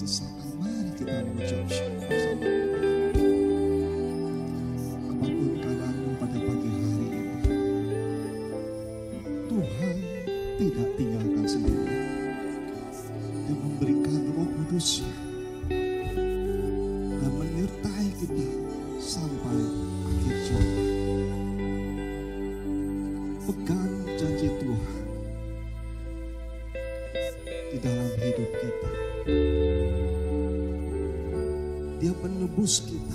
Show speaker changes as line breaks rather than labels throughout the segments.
sesaat mari kita mengucap syukur sama apapun keadaanmu pada pagi hari ini. Tuhan tidak tinggalkan sendiri. Dia memberikan Roh Kudus-Nya dan menyertai kita sampai akhir zaman. Pegang janji Tuhan di dalam hidup kita. Dia menebus kita.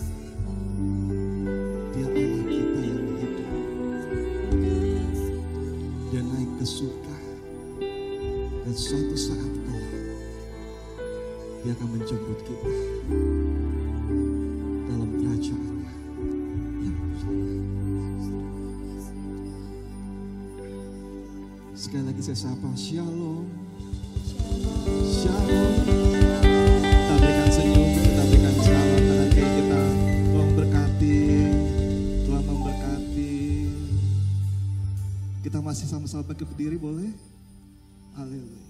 Dia Allah kita yang hidup. Dia naik ke surga. Dan suatu saat Dia akan menjemput kita dalam kerajaan-Nya yang mulia. Sekali lagi saya sapa, Shalom. Shalom. Kita berikan senyum, kita berikan salam tangan kiri kita. Tuhan berkati, Tuhan memberkati. Kita masih sama-sama berdiri, boleh? Haleluya.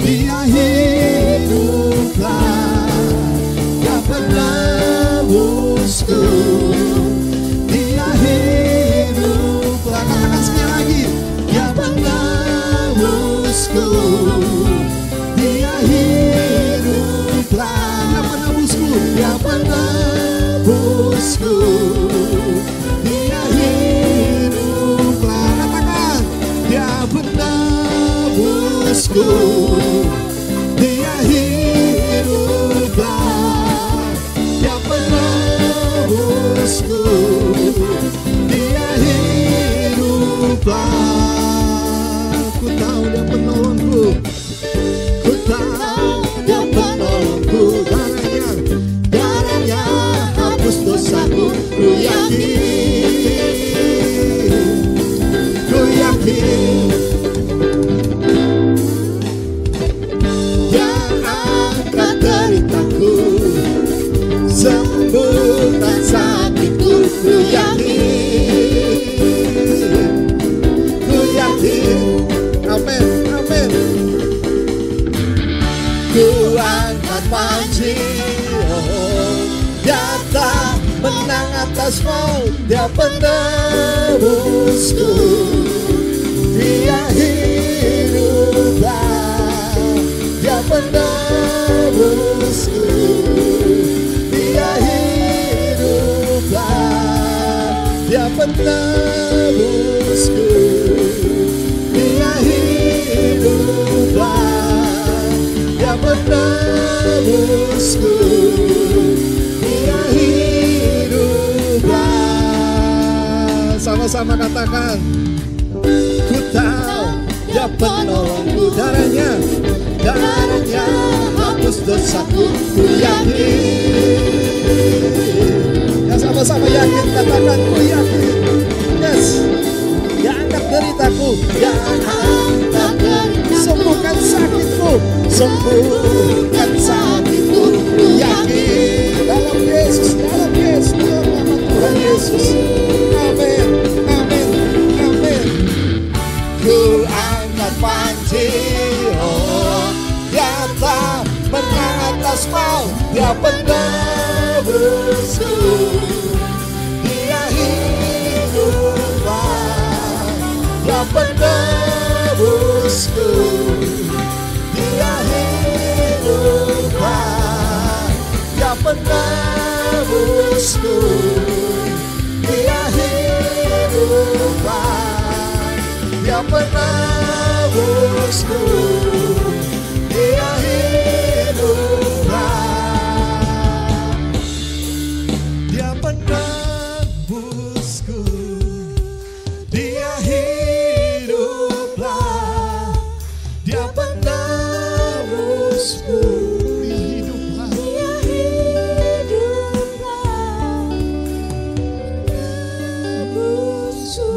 Dia hiduplah, Dia penebusku. Dia hiduplah, katakan sekali lagi, Dia penebusku. Dia hiduplah, Dia penebusku. Dia penebusku. Dia hiduplah, katakan, Dia penebusku. Dia hiduplah, Dia penebusku. Dia hiduplah. Ku tahu Dia penolongku. Ku tahu Dia penolongku. Darahnya hapus dosaku. Ku yakin. Sembuhkan sakitku, ku yakin, amin, amin. Ku angkat panji, Dia tak menang atas maut, Dia penebusku. Dia hiduplah, Dia penebusku. Dia penebusku. Dia hiduplah, Dia penebusku. Dia hiduplah. Sama-sama katakan, ku tahu Dia penolongku. Darahnya hapus dosaku. Ku yakin. Ya sama-sama yakin, katakan, ku yakin. Yes. Dia angkat deritaku. Dia angkat deritaku. Sembuhkan sakitku. Sembuhkan sakitku. Ku yakin. Dalam Yesus, dalam Yesus, dalam nama Tuhan Yesus. Amin, amin, amin. Ku angkat panji, Dia tak menang atas maut. Dia penebusku. Dia hiduplah, Dia penebusku. Dia hiduplah, Dia penebusku. Dia hiduplah, Dia penebusku. Dia hiduplah, Dia penebusku. Dia hiduplah, Dia penebusku. Dia hiduplah, Dia hiduplah, penebusku.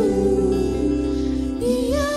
Dia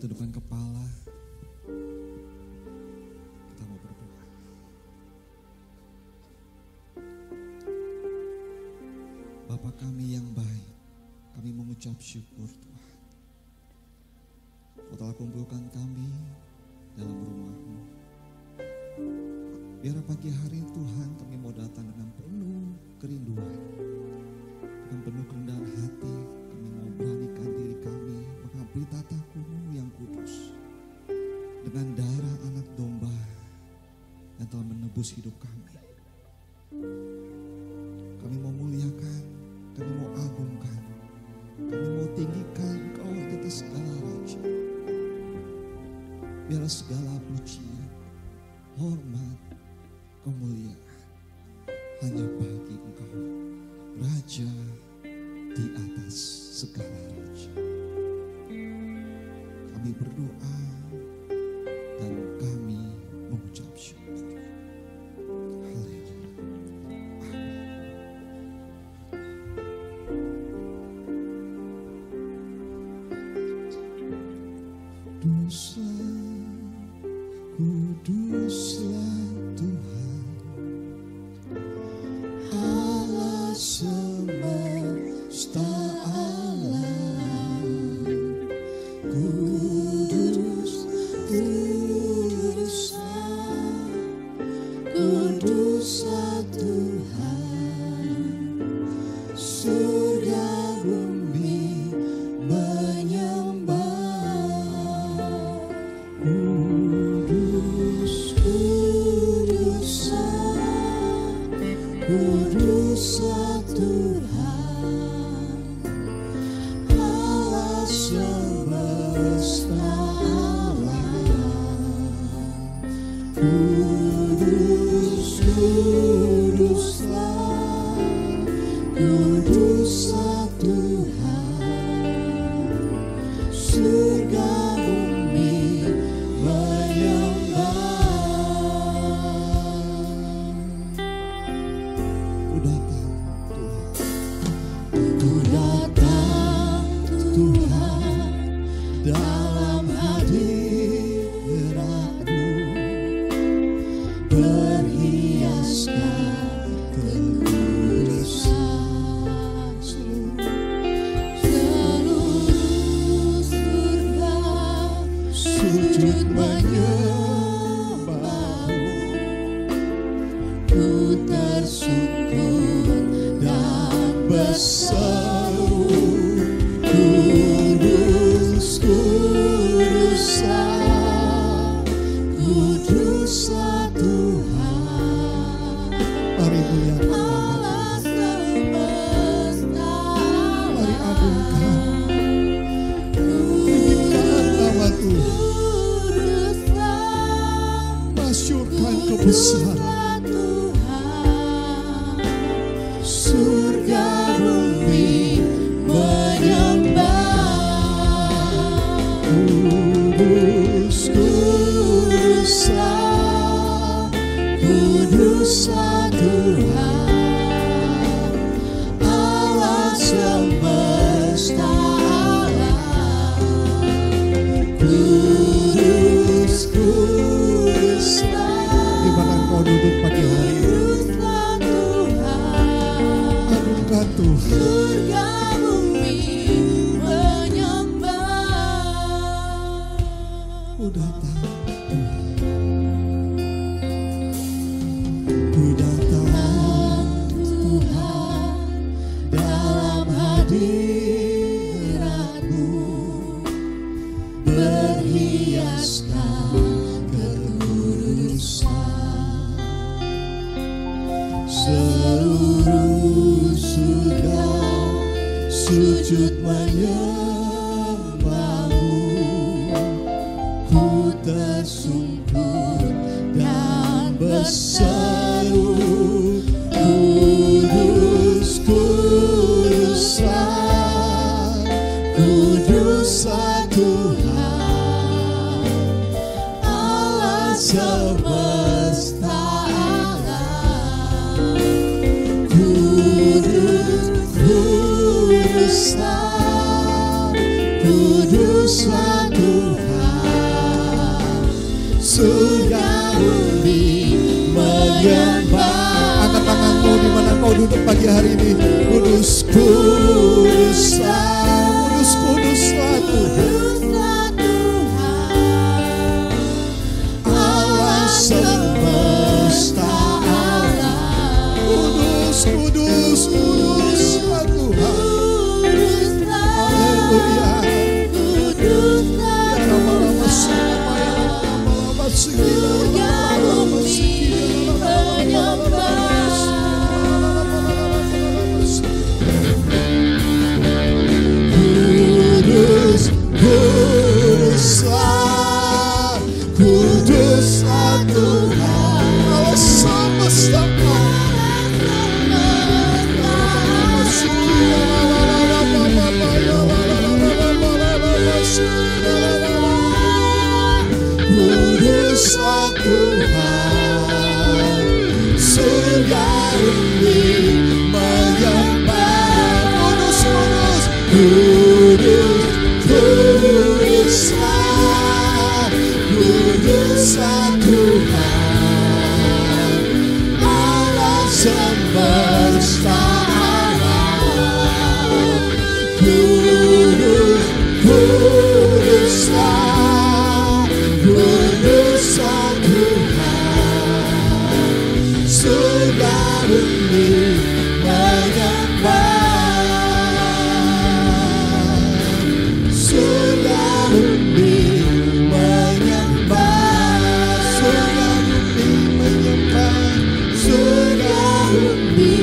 tundukkan kepala. Kita mau berdoa. Bapa kami yang baik, kami mengucap syukur Tuhan. Kau telah kumpulkan kami dalam rumah-Mu. Biar pagi hari Tuhan kami mau datang dengan penuh kerinduan, dengan penuh kerendahan hati. Kami mau beranikan diri kami mengabdi tataku-Mu yang kudus, dengan darah anak domba yang telah menebus hidup kami. Kami mau muliakan, kami mau agungkan, kami mau tinggikan Engkau di atas segala raja. Biar segala pujian, hormat, kemuliaan hanya bagi Engkau, Raja di atas segala raja. Kami berdoa dan kami mengucap syukur. Haleluya. Kuduslah Tuhan, Allah semesta alam. Kudus, kuduslah Tuhan, surga bumi menyembah. Kuduslah Tuhan, Allah semesta alam. Kuduslah Tuhan, surga bumi menyembah. Ku datang Tuhan dalam hadirat-Mu, berhiaskan kekudusan. Seluruh surga sujud menyembah-Mu. Ku tersungkur dan berseru, kudus, kuduslah, kuduslah Tuhan. Mari muliakan Allah semesta alam. Mari agungkan, tinggikan nama Tuhan, masyurkan kebesaran Tuhan, surga bumi menyembah. Kudus, kuduslah, kuduslah Tuhan, Allah semesta alam. Kudus, kuduslah. Di mana Engkau duduk pagi hari ini? Agungkan Tuhan. Surga bumi menyembah. Ku datang Tuhan dalam hadirat-Mu, berhiaskan kekudusan. Seluruh surga sujud menyembah-Mu. Ku tersungkur dan berseru, kudus, kuduslah, kuduslah Tuhan, Allah semesta alam. Kudus, kuduslah, mau duduk pagi hari ini. Kudus, kuduslah, kudus, kuduslah Tuhan, Allah semesta alam. Kudus, kudus, kuduslah Tuhan. Haleluya. Kuduslah, kuduslah Tuhan, Allah semesta kuduslah Tuhan, surga bumi menyembah. Kudus, kudus, kudus, kuduslah, kuduslah Tuhan, Allah semesta alam. Kudus, kuduslah, kuduslah Tuhan, surga bumi menyembah, surga bumi menyembah, surga bumi menyembah, surga bumi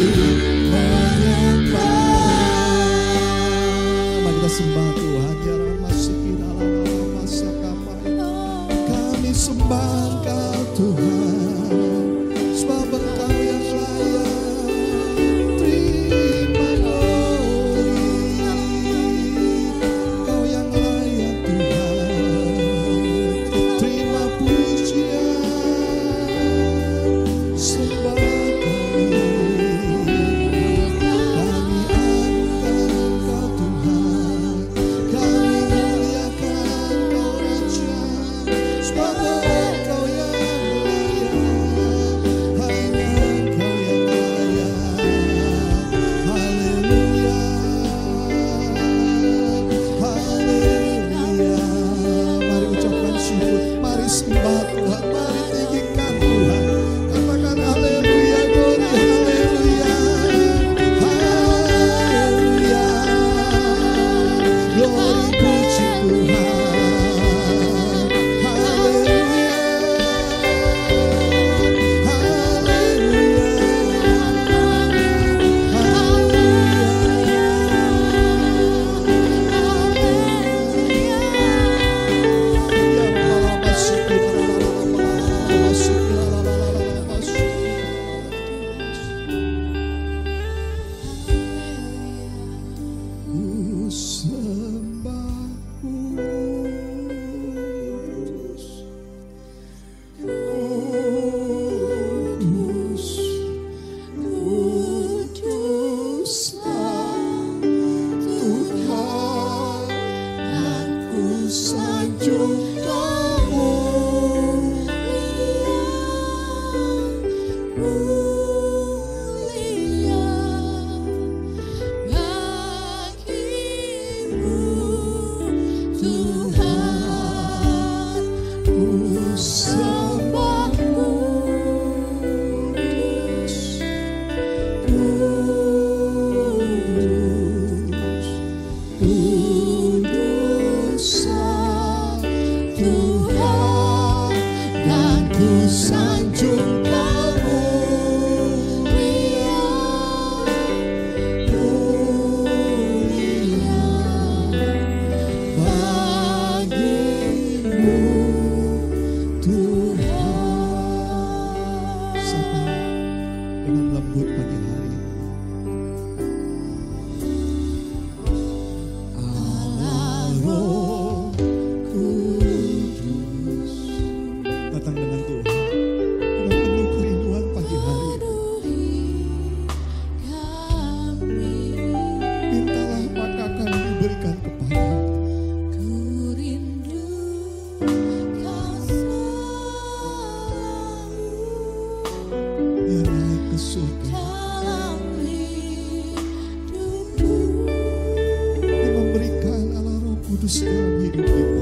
kudus dalam hidup kita.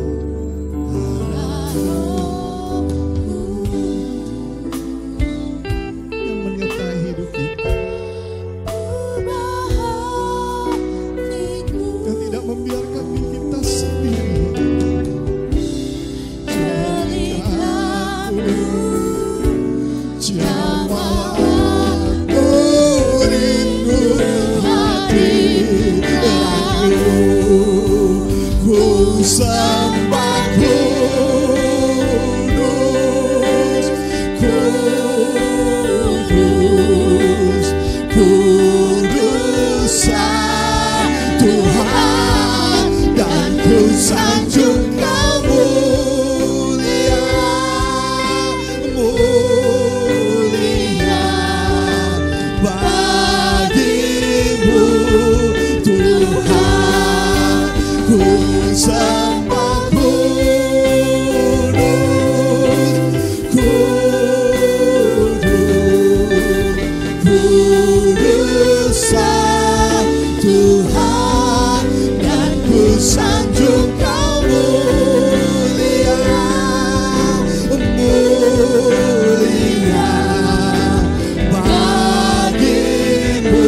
Yang menyertai hidup kita. Dan tidak membiarkan diri kita sendiri. Jiwa aku rindu hadiratmu, ku sembah kudus, kudus, kuduslah Tuhan, dan ku sanjung Kau mulia, mulia bagimu Tuhan, ku sembah kudus, kuduslah Tuhan, dan ku sanjung Kau mulia, mulia bagimu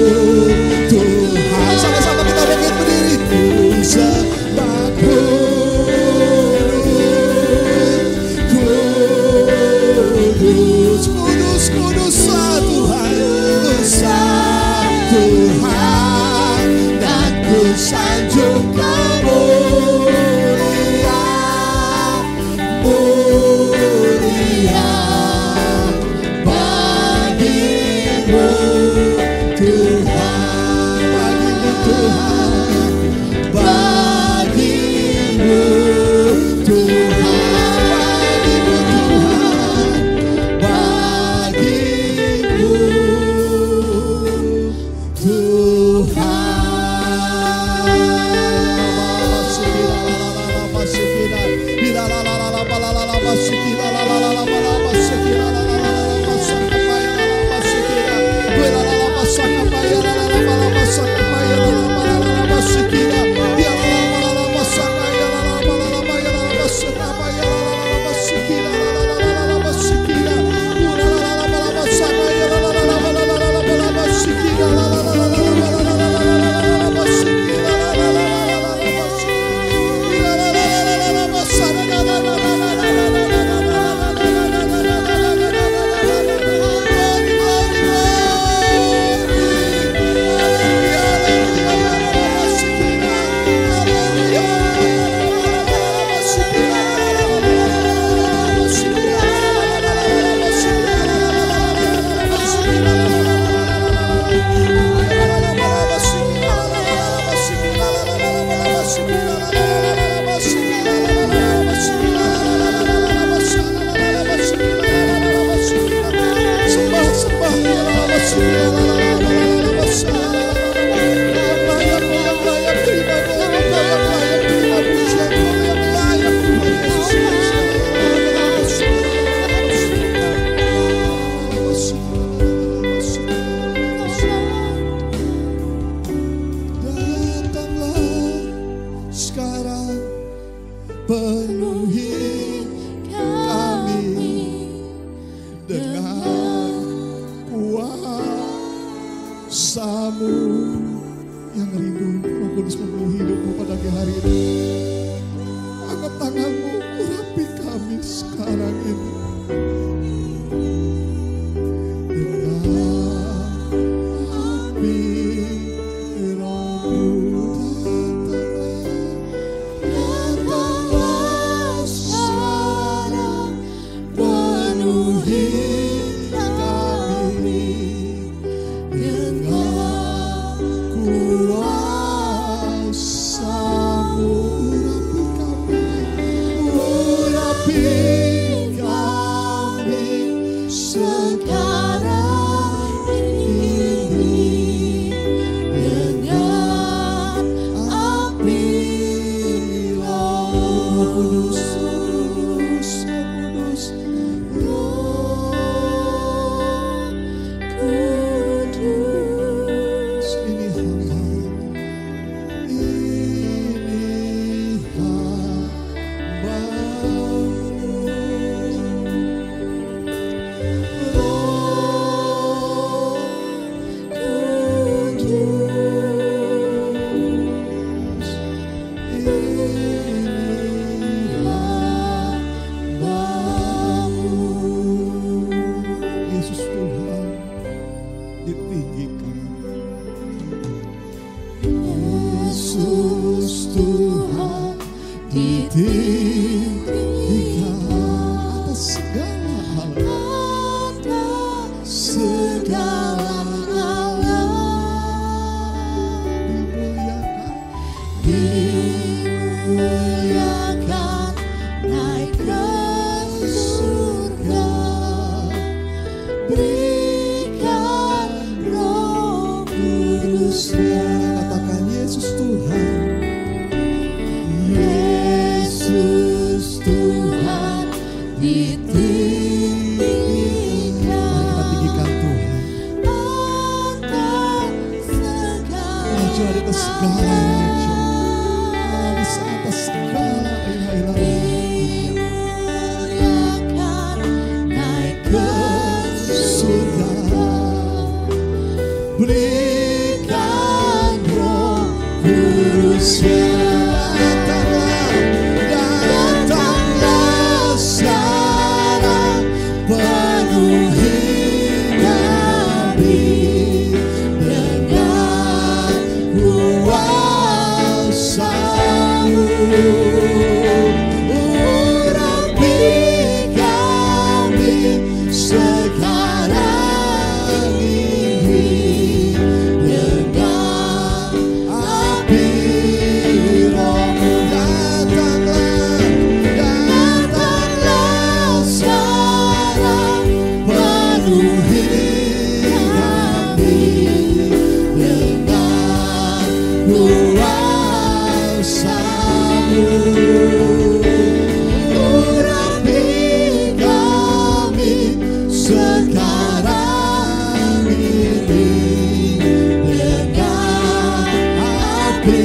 Tuhan. Sama-sama kita bangkit berdiri. Ku sembah kudus, kudus, kuduslah Tuhan, kuduslah Tuhan, dan ku sanjung Kau mulia, mulia bagimu Tuhan, bagimu Tuhan, bagimu Tuhan, bagimu Tuhan, bagimu penuhi kami dengan kuasa-Mu. Yang rindu Roh Kudus memenuhi hidupmu pada hari ini. Angkat tanganmu, urapi kami sekarang ini. Kuasa-Mu urapi Tuhan ditinggikan atas segala hal, atas segala alam, dimuliakan naik ke surga, berikan Roh Kudus-Nya. Katakan Yesus Tuhan, Yesus Tuhan ditinggikan. Kita tinggikan Tuhan atas segala Raja, di atas segala Raja, di atas segala ilah-ilah, dimuliakan naik ke surga, berikan Roh Kudus-Nya. Datanglah sekarang, penuhi kami dengan kuasa-Mu. Urapi kami sekarang ini dengan api Roh-Mu. Datanglah sekarang, penuhi kami dengan kuasa-Mu. Urapi kami sekarang ini dengan api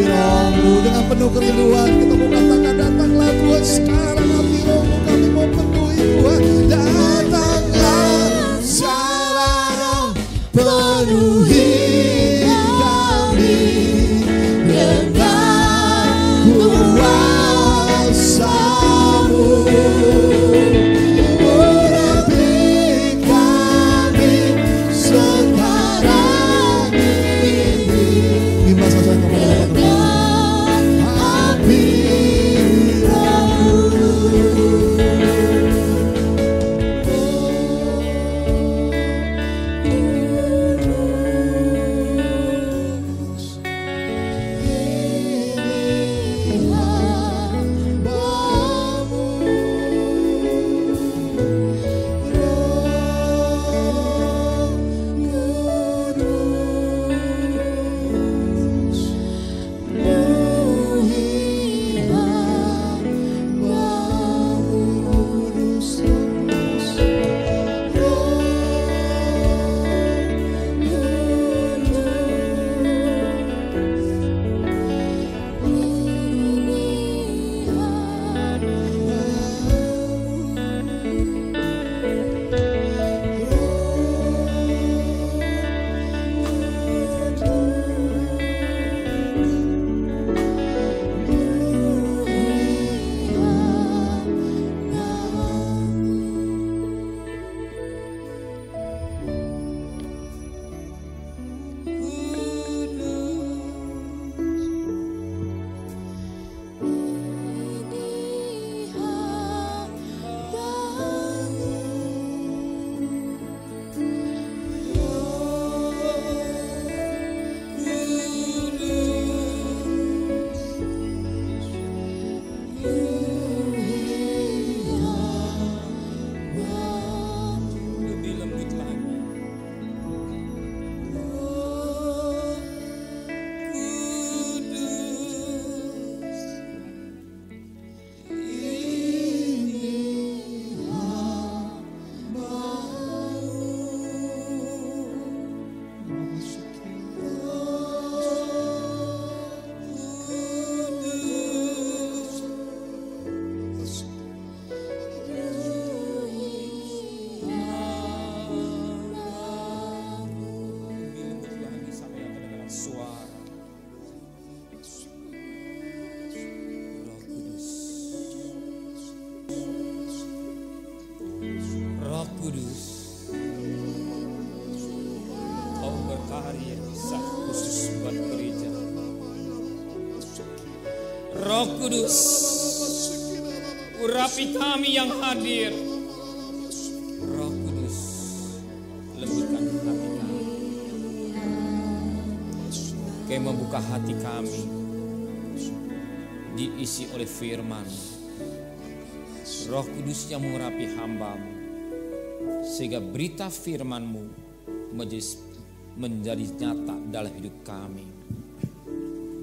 Roh-Mu. Dengan penuh kerinduan kita mau katakan, datanglah Tuhan sekarang, api Roh-Mu kami mau penuhi Tuhan. Datanglah sekarang, penuhi kami dengan kuasa-Mu. Urapi kami sekarang ini dengan api
Roh Kudus, urapi kami yang hadir. Roh Kudus, lembutkan hati kami. Kau membuka hati kami, diisi oleh firman. Roh Kudus yang mengurapi hamba-Mu, sehingga berita firman-Mu menjadi nyata dalam hidup kami.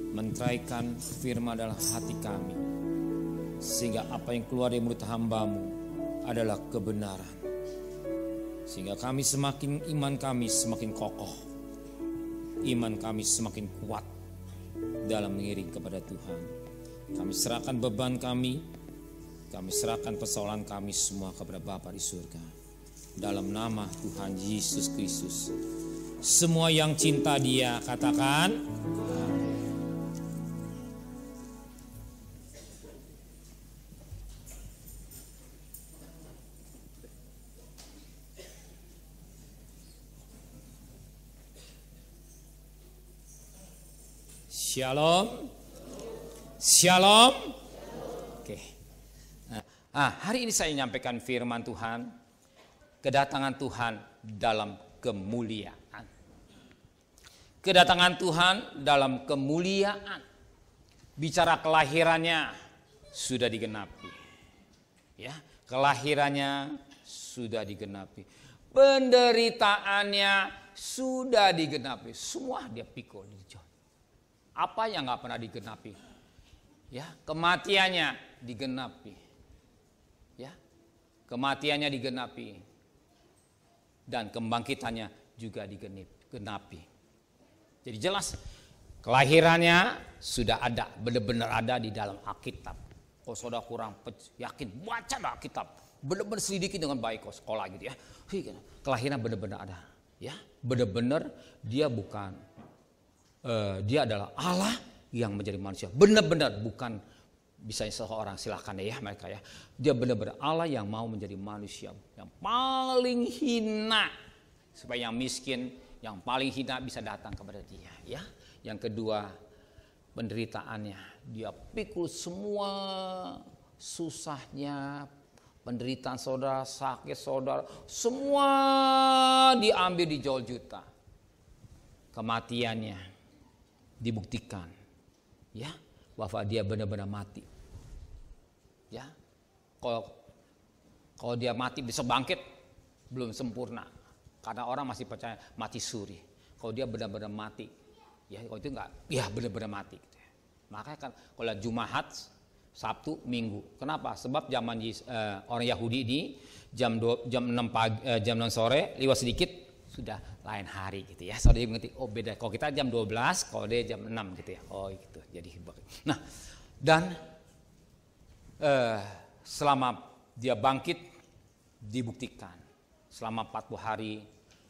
Menteraikan firman dalam hati kami, sehingga apa yang keluar dari mulut hamba-Mu adalah kebenaran. Sehingga kami iman kami semakin kokoh, iman kami semakin kuat dalam mengiring kepada Tuhan. Kami serahkan beban kami serahkan persoalan kami semua kepada Bapa di surga. Dalam nama Tuhan Yesus Kristus. Semua yang cinta Dia katakan amin. Shalom. Shalom. Oke. Hari ini saya menyampaikan firman Tuhan, kedatangan Tuhan dalam kemuliaan. Kedatangan Tuhan dalam kemuliaan. Bicara kelahirannya sudah digenapi. Ya, kelahirannya sudah digenapi. Penderitaannya sudah digenapi. Semua Dia pikul. Apa yang nggak pernah digenapi? Ya, kematiannya digenapi. Ya, kematiannya digenapi. Dan kebangkitannya juga digenapi. Jadi jelas kelahirannya sudah ada, benar-benar ada di dalam Alkitab. Kalau saudara kurang yakin, baca Alkitab, benar-benar selidiki dengan baik kalau sekolah gitu ya. Kelahiran benar-benar ada, ya, benar-benar Dia bukan. Dia adalah Allah yang menjadi manusia. Benar-benar bukan bisa seseorang, silakan ya mereka ya. Dia benar-benar Allah yang mau menjadi manusia yang paling hina, supaya yang miskin, yang paling hina bisa datang kepada Dia. Ya, yang kedua penderitaannya, Dia pikul semua susahnya, penderitaan saudara, sakit saudara, semua diambil di jual juta. Kematiannya dibuktikan, ya, bahwa Dia benar-benar mati. Ya, kalau Dia mati bisa bangkit, belum sempurna, karena orang masih percaya mati suri. Kalau Dia benar-benar mati, ya, kalau itu enggak, ya benar-benar mati. Gitu ya. Makanya kan kalau Jumat, Sabtu, Minggu, kenapa? Sebab zaman orang Yahudi ini jam 6 sore lewat sedikit sudah lain hari gitu ya. Saudara mengerti, oh beda. Kalau kita jam 12, kalau dia jam 6 gitu ya. Oh gitu. Jadi nah, dan selama Dia bangkit dibuktikan. Selama 40 hari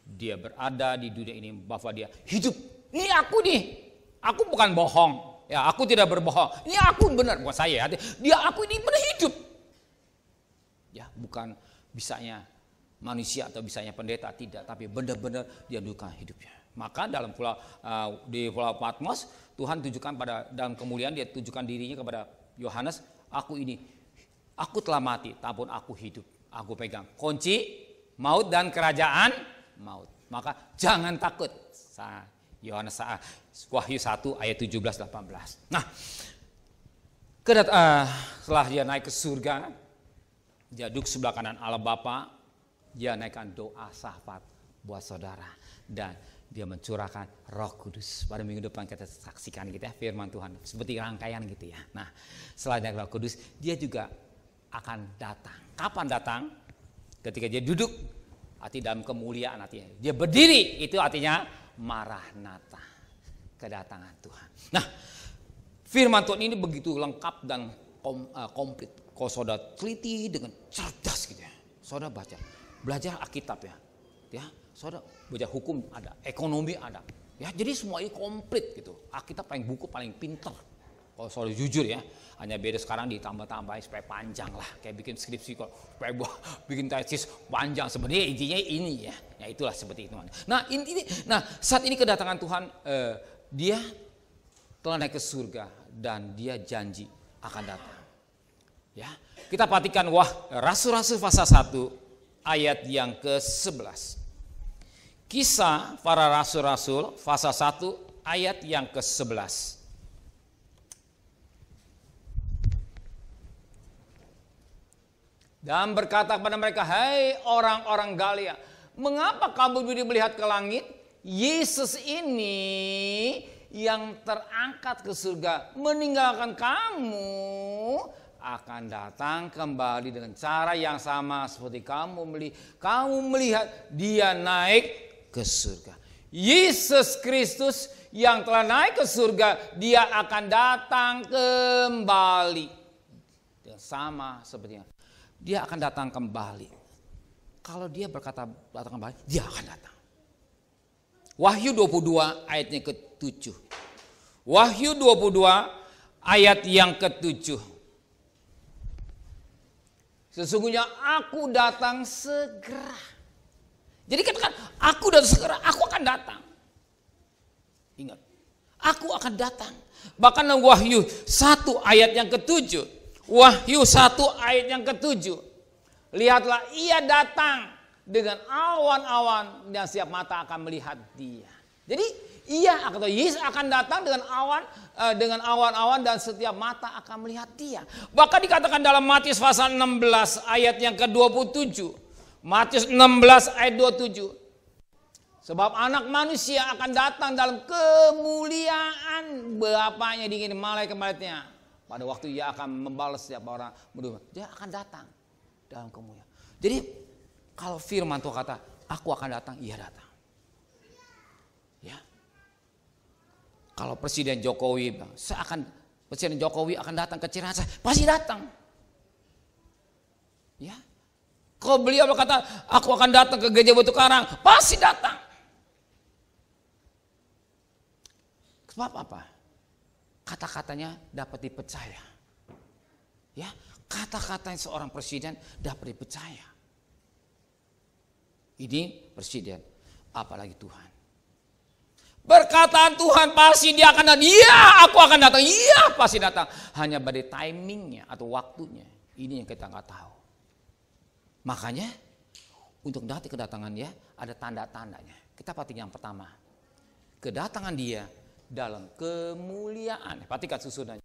Dia berada di dunia ini bahwa Dia hidup. Ini aku nih. Aku bukan bohong. Ya, aku tidak berbohong. Ini aku benar, bukan saya. Dia aku ini benar hidup. Ya, bukan bisanya manusia atau bisanya pendeta, tidak, tapi benar-benar Dia dudukkan hidupnya. Maka dalam di Pulau Patmos, Tuhan tunjukkan dalam kemuliaan Dia tunjukkan dirinya kepada Yohanes, aku telah mati, tapi aku hidup. Aku pegang kunci maut dan kerajaan maut. Maka jangan takut. Yohanes Wahyu 1 ayat 17-18. Nah, setelah Dia naik ke surga, Dia duduk sebelah kanan Allah Bapa. Dia naikkan doa syafaat buat saudara, dan Dia mencurahkan Roh Kudus. Pada minggu depan kita saksikan gitu ya firman Tuhan seperti rangkaian gitu ya. Nah, setelah naik Roh Kudus, Dia juga akan datang. Kapan datang? Ketika Dia duduk, arti dalam kemuliaan artinya. Dia berdiri, itu artinya Maranatha, kedatangan Tuhan. Nah, firman Tuhan ini begitu lengkap dan komplit. Kalau saudara teliti dengan cerdas gitu ya, saudara belajar Alkitab ya, saudara belajar hukum ada, ekonomi ada, ya, jadi semua ini komplit gitu. Alkitab buku paling pinter. Kalau saudara jujur ya, hanya beda sekarang ditambah-tambahin supaya panjang lah, kayak bikin skripsi kok, supaya bikin tesis panjang. Sebenarnya intinya ini ya itulah seperti itu. Nah saat ini kedatangan Tuhan, Dia telah naik ke surga dan Dia janji akan datang. Ya, kita perhatikan Rasul-Rasul pasal 1 ayat yang ke-11. Kisah para Rasul-Rasul pasal 1 ayat yang ke-11. Dan berkata kepada mereka, "Hai orang-orang Galilea, mengapa kamu melihat ke langit? Yesus ini yang terangkat ke surga meninggalkan kamu akan datang kembali dengan cara yang sama seperti kamu melihat dia naik ke surga." Yesus Kristus yang telah naik ke surga, dia akan datang kembali. Sama sepertinya. Dia akan datang kembali. Kalau dia berkata datang kembali, dia akan datang. Wahyu 22 ayatnya ke-7. Wahyu 22 ayat yang ke-7. Sesungguhnya aku datang segera. Jadi katakan, aku datang segera, aku akan datang. Ingat, aku akan datang. Bahkan dalam Wahyu 1 ayat yang ke-7. Wahyu 1 ayat yang ke-7. Lihatlah, ia datang dengan awan-awan dan setiap mata akan melihat dia. Jadi Yesus akan datang dengan awan-awan dan setiap mata akan melihat dia. Bahkan dikatakan dalam Matius pasal 16 ayat yang ke-27. Matius 16 ayat 27. Sebab anak manusia akan datang dalam kemuliaan Bapaknya dengan malaikat-malaikatnya. Pada waktu ia akan membalas setiap orang beriman. Dia akan datang dalam kemuliaan. Jadi kalau firman Tuhan kata, aku akan datang, ia datang. Ya. Kalau Presiden Jokowi bilang, Presiden Jokowi akan datang ke Ciracas, pasti datang. Ya. Kalau beliau berkata, aku akan datang ke Gereja Batu Karang, pasti datang. Sebab apa? Kata-katanya dapat dipercaya. Ya, kata-katanya seorang presiden dapat dipercaya. Ini presiden, apalagi Tuhan. Perkataan Tuhan pasti dia akan datang. Iya, aku akan datang. Iya, pasti datang. Hanya pada timingnya atau waktunya. Ini yang kita nggak tahu. Makanya untuk nanti kedatangannya ada tanda-tandanya. Kita perhatikan yang pertama. Kedatangan dia dalam kemuliaan. Perhatikan susunannya.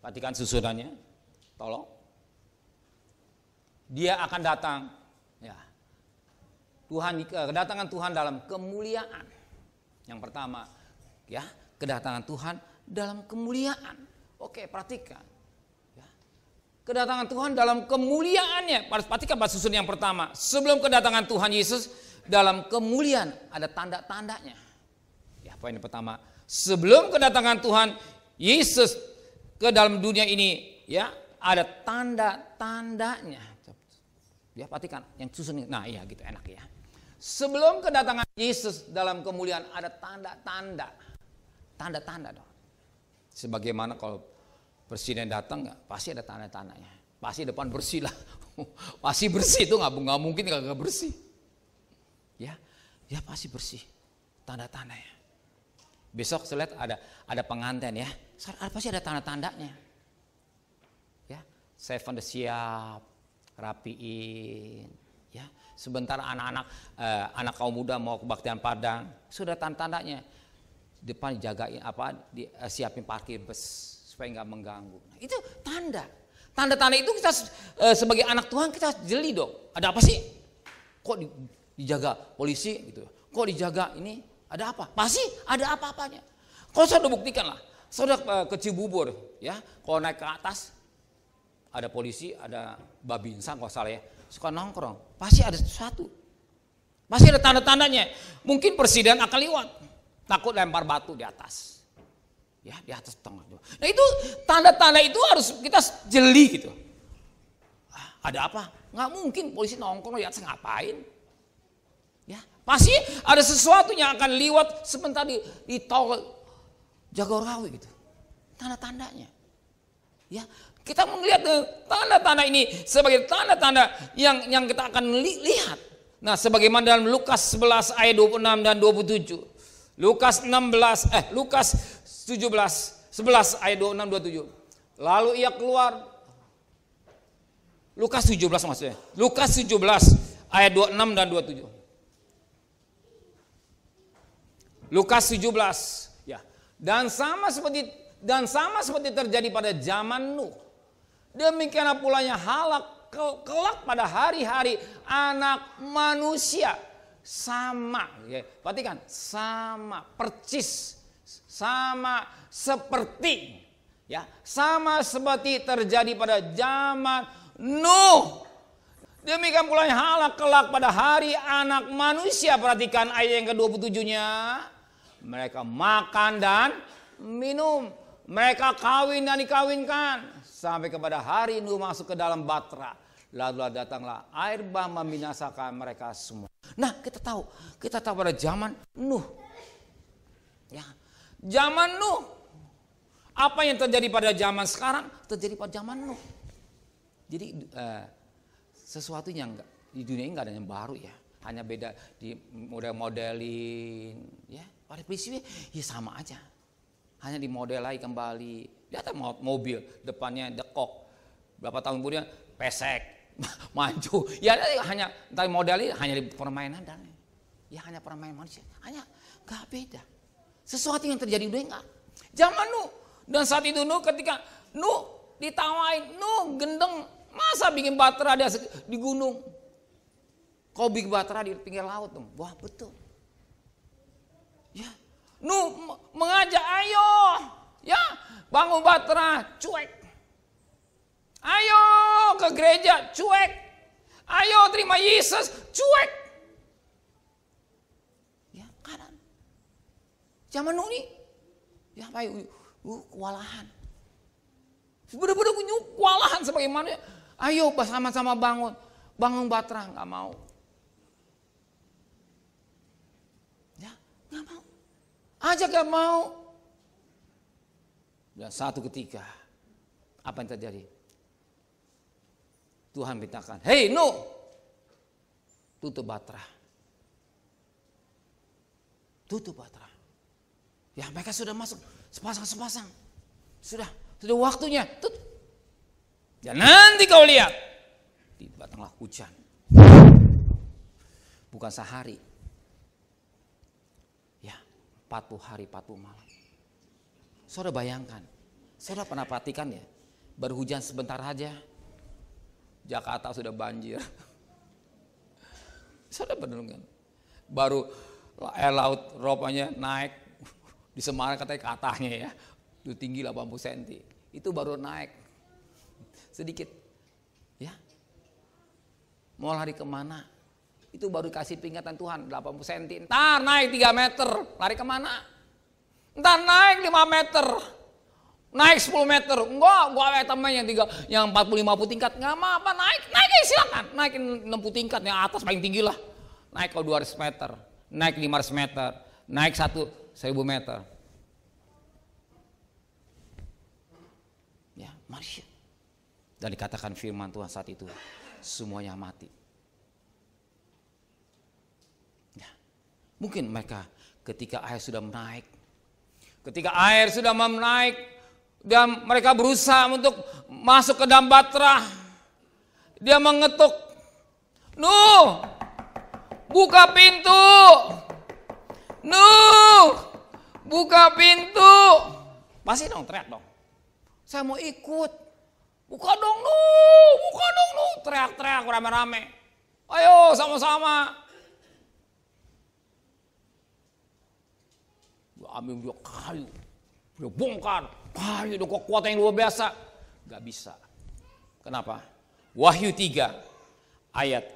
Perhatikan susunannya. Tolong. Dia akan datang. Ya. Kedatangan Tuhan dalam kemuliaan. Yang pertama, ya, kedatangan Tuhan dalam kemuliaan. Oke, perhatikan. Ya. Kedatangan Tuhan dalam kemuliaannya. Perhatikan susun yang pertama. Sebelum kedatangan Tuhan Yesus dalam kemuliaan ada tanda-tandanya. Poin yang pertama, sebelum kedatangan Tuhan Yesus ke dalam dunia ini, ya, ada tanda-tandanya. Ya, perhatikan yang susun. Nah, iya gitu enak ya. Sebelum kedatangan Yesus dalam kemuliaan ada tanda-tanda. Tanda-tanda dong. Sebagaimana kalau presiden datang, pasti ada tanda-tandanya. Pasti depan bersih lah. Pasti bersih, itu nggak mungkin nggak bersih. Ya, pasti bersih. Tanda-tandanya. Besok saya lihat ada pengantin ya. Pasti ada tanda-tandanya. Ya, seven udah siap, rapiin. Ya, sebentar anak kaum muda mau kebaktian Padang, sudah tanda-tandanya. Depan dijagain siapin parkir bus supaya nggak mengganggu. Nah, itu tanda. Tanda-tanda itu kita sebagai anak Tuhan kita jeli dong. Ada apa sih? Kok dijaga polisi gitu? Kok dijaga ini? Ada apa? Pasti ada apa-apanya. Kalau saya udah buktikan lah. Saya udah ke Cibubur ya. Kalau naik ke atas ada polisi, ada babinsa kalau salah ya. Suka nongkrong. Pasti ada sesuatu. Pasti ada tanda-tandanya. Mungkin presiden akan lewat. Takut lempar batu di atas. Ya, di atas tengah. Nah itu tanda-tanda itu harus kita jeli gitu. Ada apa? Nggak mungkin polisi nongkrong di atas ngapain? Ya, pasti ada sesuatu yang akan lewat sebentar di tol Jagorawi gitu. Tanda-tandanya. Ya, kita melihat tanda-tanda ini sebagai tanda-tanda yang kita akan lihat. Nah, sebagaimana dalam Lukas 11 ayat 26 dan 27. Lukas 17 11 ayat 26 27. Lalu ia keluar. Lukas 17 maksudnya. Lukas 17 ayat 26 dan 27. Lukas 17 ya. Dan sama seperti terjadi pada zaman Nuh. Demikianlah pulanya halak kelak pada hari-hari anak manusia. Sama, ya. Perhatikan, sama, percis, sama seperti, ya, sama seperti terjadi pada zaman Nuh. Demikian pula yang halak kelak pada hari anak manusia. Perhatikan ayat yang ke-27-nya. Mereka makan dan minum, mereka kawin dan dikawinkan, sampai kepada hari Nuh masuk ke dalam batra. Lalu datanglah air bah membinasakan mereka semua. Nah, kita tahu pada zaman Nuh. Ya, zaman Nuh. Apa yang terjadi pada zaman sekarang terjadi pada zaman Nuh. Jadi sesuatu yang di dunia ini nggak ada yang baru ya. Hanya beda di model-modelin, ya. Pada prinsipnya ya sama aja. Hanya dimodel lagi kembali. Lihat mobil depannya dekok. Berapa tahun kemudian pesek. Maju, ya hanya dari model ini hanya di permainan dan ya hanya permainan manusia, hanya gak beda. Sesuatu yang terjadi di dunia zaman Nuh. Dan saat itu Nuh, ketika Nuh ditawain, Nuh gendeng, masa bikin batra di gunung? Kau bikin batra di pinggir laut dong. Wah betul. Ya, Nuh mengajak, ayo, ya bangun batra, cuek. Ayo ke gereja, cuek. Ayo terima Yesus, cuek. Ya, kanan. Zaman Nuh nih, ya apa kewalahan. Bener-bener kewalahan sebagai manusia. Ayo sama-sama bangun batra, nggak mau. Ya, nggak mau. Ajak nggak mau. Dan satu ketika, apa yang terjadi? Tuhan mintakan, hei Nuh, tutup batra. Tutup batra. Ya mereka sudah masuk sepasang. Sudah waktunya. Tutup. Dan nanti kau lihat, datanglah hujan. Bukan sehari. Ya, 40 hari, 40 malam. Saudara bayangkan, saudara pernah perhatikan ya, baru hujan sebentar aja. Jakarta sudah banjir. Sudah benar kan? Baru air laut ropanya naik di Semarang katanya ya. Itu tinggi 80 cm. Itu baru naik sedikit. Ya. Mau lari kemana? Itu baru kasih peringatan Tuhan 80 cm. Ntar naik 3 meter. Lari kemana? Ntar naik 5 meter. Naik 10 meter, enggak, gua ada teman yang 40-50 tingkat, enggak apa-apa, naik aja silakan, naikin 60 tingkat, yang atas paling tinggi lah, naik ke 200 meter, naik 500 meter, naik 1000 meter. Ya, manusia. Dan dikatakan firman Tuhan saat itu, semuanya mati. Ya, mungkin mereka ketika air sudah menaik, dan mereka berusaha untuk masuk ke dalam batra. Dia mengetuk, Nuh, buka pintu. Nuh, buka pintu. Pasti dong teriak dong. Saya mau ikut. Buka dong Nuh. Teriak-teriak rame-rame. Ayo sama-sama. Ambil dia kayu. Dia bongkar. Kayu itu kekuatan yang luar biasa. Gak bisa. Kenapa? Wahyu 3 ayat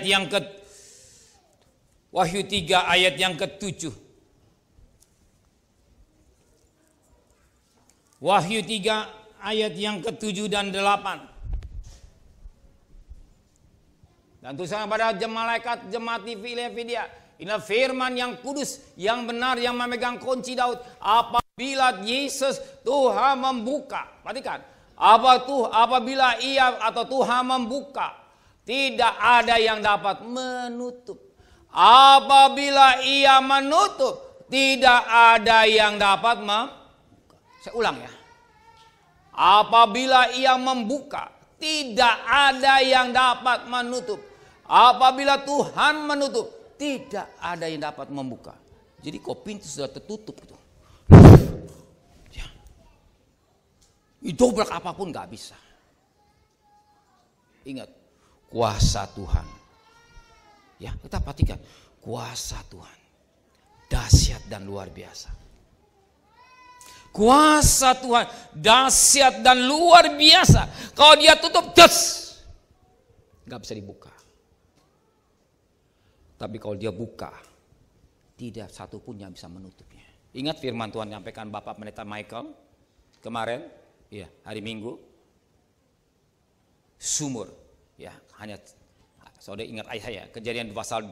yang ke-7. Wahyu 3 ayat yang ke-7 dan 8. Dan tulisan pada malaikat jemaat di Filadelfia, inilah firman yang kudus, yang benar, yang memegang kunci Daud. Apabila Yesus Tuhan membuka, perhatikan, apabila ia atau Tuhan membuka, tidak ada yang dapat menutup. Apabila ia menutup, tidak ada yang dapat Saya ulang ya. Apabila ia membuka, tidak ada yang dapat menutup. Apabila Tuhan menutup, tidak ada yang dapat membuka. Jadi kok pintu sudah tertutup gitu. Ya. Dobrak apapun gak bisa. Ingat, kuasa Tuhan. Ya, kita perhatikan. Kuasa Tuhan. Dahsyat dan luar biasa. Kuasa Tuhan dahsyat dan luar biasa. Kalau dia tutup, gak bisa dibuka. Tapi kalau dia buka, tidak satu pun yang bisa menutupnya. Ingat firman Tuhan nyampaikan Bapak Pendeta Michael kemarin, ya hari Minggu. Sumur, ya hanya saudara ingat ayat saya, kejadian pasal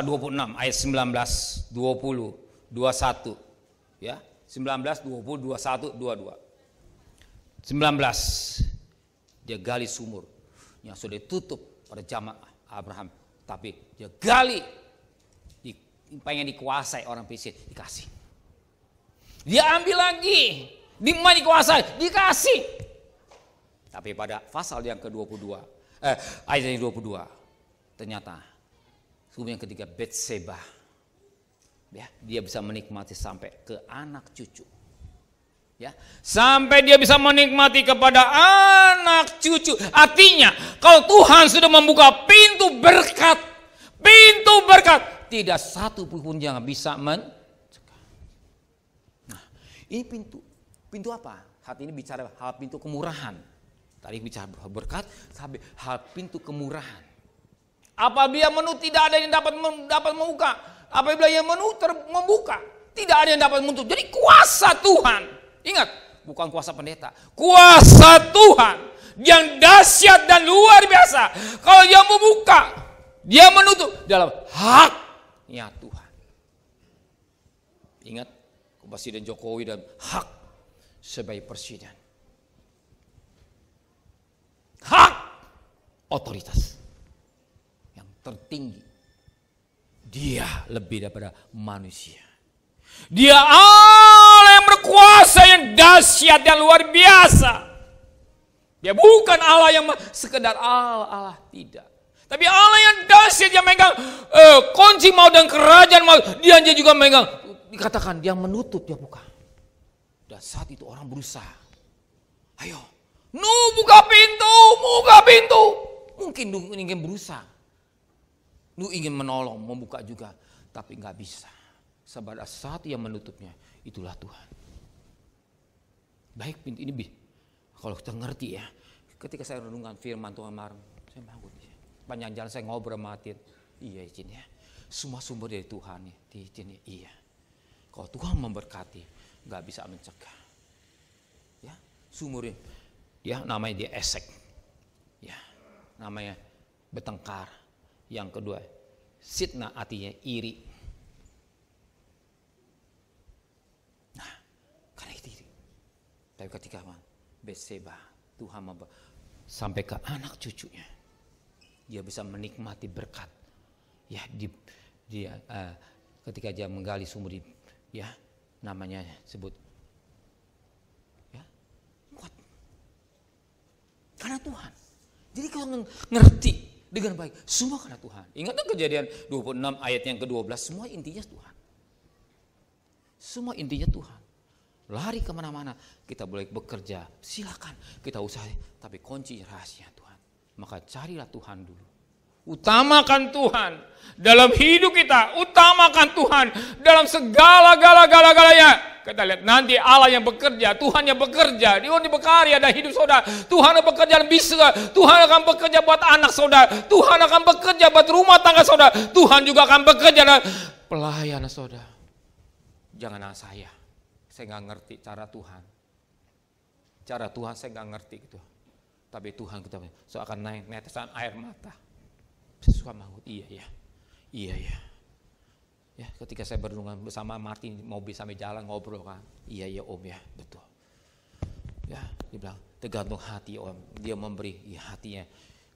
26 ayat 19, 20, 21, ya 19, 20, 21, 22. 19 dia gali sumur yang sudah ditutup pada zaman Abraham, tapi dia gali pengen dikuasai orang Filistin, dikasih. Dia ambil lagi, dikuasai, dikasih. Tapi pada pasal yang ke-22, ayat yang 22, ternyata sumur yang ketiga Betseba, ya, dia bisa menikmati sampai ke anak cucu. Ya, sampai dia bisa menikmati kepada anak cucu. Artinya, kalau Tuhan sudah membuka pintu berkat, tidak satu pun yang bisa mencegah. Nah, ini pintu apa? Saat ini bicara hal pintu kemurahan. Tadi bicara berkat, sampai hal pintu kemurahan. Apabila menutup, tidak ada yang dapat membuka. Apabila yang membuka, tidak ada yang dapat menutup. Jadi kuasa Tuhan, ingat, bukan kuasa pendeta, kuasa Tuhan yang dahsyat dan luar biasa. Kalau dia membuka, dia menutup dalam haknya Tuhan. Ingat, Presiden Jokowi dan hak sebagai presiden. Hak otoritas yang tertinggi. Dia lebih daripada manusia. Dia Allah yang berkuasa, yang dahsyat dan luar biasa. Dia bukan Allah yang sekedar Allah, tidak. Tapi Allah yang dahsyat, yang megang kunci maut dan kerajaan maut. Dia juga megang, dikatakan dia menutup, dia buka. Dan saat itu orang berusaha. Ayo, buka pintu. Mungkin ingin berusaha. Ingin menolong, membuka juga. Tapi gak bisa. Pada saat yang menutupnya, itulah Tuhan. Baik pintu ini, kalau kita ngerti ya. Ketika saya renungkan firman Tuhan kemarin, saya bangun. Panjang jalan saya ngobrol sama hati. Iya izin ya. Semua sumber dari Tuhan ya. Izin ya. Iya. Kalau Tuhan memberkati, gak bisa mencegah. Ya, sumurnya. Ya, namanya dia esek. Ya, namanya bertengkar. Yang kedua, sitna, artinya iri. Nah, karena itu iri. Tapi ketika Betseba, Tuhan sampai ke anak cucunya, dia bisa menikmati berkat. Ya, dia ketika dia menggali sumur, ya, namanya sebut, ya, kuat. Karena Tuhan. Jadi kalau ngerti dengan baik, semua karena Tuhan. Ingat Kejadian 26 ayat yang ke-12, semua intinya Tuhan. Semua intinya Tuhan. Lari kemana-mana, kita boleh bekerja, silakan kita usaha, tapi kunci rahasia Tuhan. Maka carilah Tuhan dulu. Utamakan Tuhan dalam hidup kita, utamakan Tuhan dalam segala-galanya. Kita lihat nanti Allah yang bekerja, Tuhan yang bekerja, Dia berkarya dan hidup saudara. Tuhan yang bekerja dan bisa, Tuhan akan bekerja buat anak saudara, Tuhan akan bekerja buat rumah tangga saudara, Tuhan juga akan bekerja dan pelayanan saudara. Jangan saya nggak ngerti cara Tuhan. Cara Tuhan saya nggak ngerti gitu. Tapi Tuhan kita akan naik netesan air mata. Suka mau, iya ya. Ya, ketika saya berdungan bersama Martin, mobil sampai jalan ngobrol kan. Iya ya Om ya, betul. Ya, dia bilang tergantung hati Om. Dia memberi hatinya.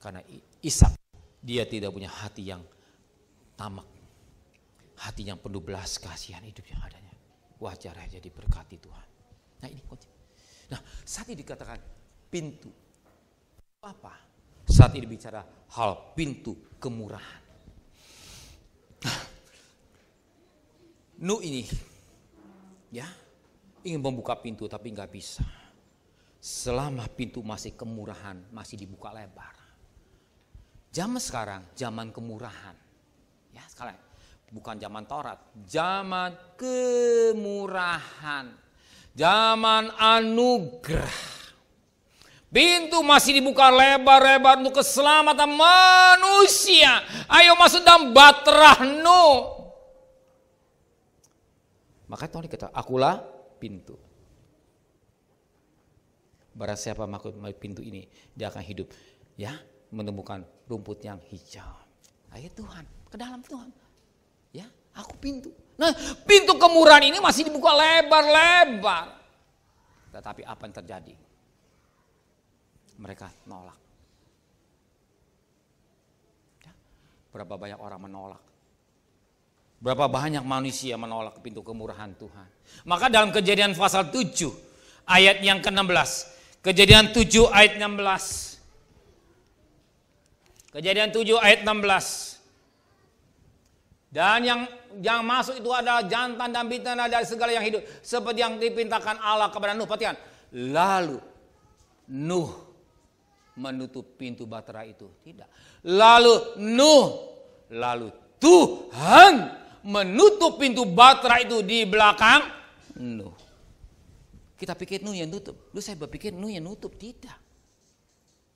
Karena Ishak, dia tidak punya hati yang tamak. hati yang penuh belas kasihan hidupnya adanya. Wajarnya jadi berkati Tuhan. Nah ini kunci. Nah saat ini dikatakan pintu. Apa? Saat ini bicara hal pintu kemurahan. Nuh ini ya ingin membuka pintu tapi nggak bisa. Selama pintu masih kemurahan, masih dibuka lebar. Zaman sekarang zaman kemurahan. Ya sekalian, bukan zaman Taurat, zaman kemurahan. Zaman anugerah. Pintu masih dibuka lebar-lebar untuk keselamatan manusia. Ayo masuk dalam bahtera Nuh. Maka Tuhan kata, akulah pintu. Barang siapa masuk pintu ini, dia akan hidup, ya, menemukan rumput yang hijau. Ayo Tuhan, ke dalam Tuhan. Ya, aku pintu. Nah, pintu kemurahan ini masih dibuka lebar-lebar. Tetapi apa yang terjadi? Mereka nolak. Ya, berapa banyak orang menolak? Berapa banyak manusia menolak pintu kemurahan Tuhan. Maka dalam Kejadian pasal 7 ayat yang ke-16. Kejadian 7 ayat 16. Kejadian 7 ayat 16. Dan yang masuk itu adalah jantan dan betina dari segala yang hidup. Seperti yang dipintakan Allah kepada Nuh. Perhatikan. Lalu Nuh menutup pintu bahtera itu. Tidak. Lalu Tuhan menutup pintu bahtera itu di belakang Nuh. Kita pikir Nuh yang nutup. Dulu saya berpikir Nuh yang nutup. Tidak.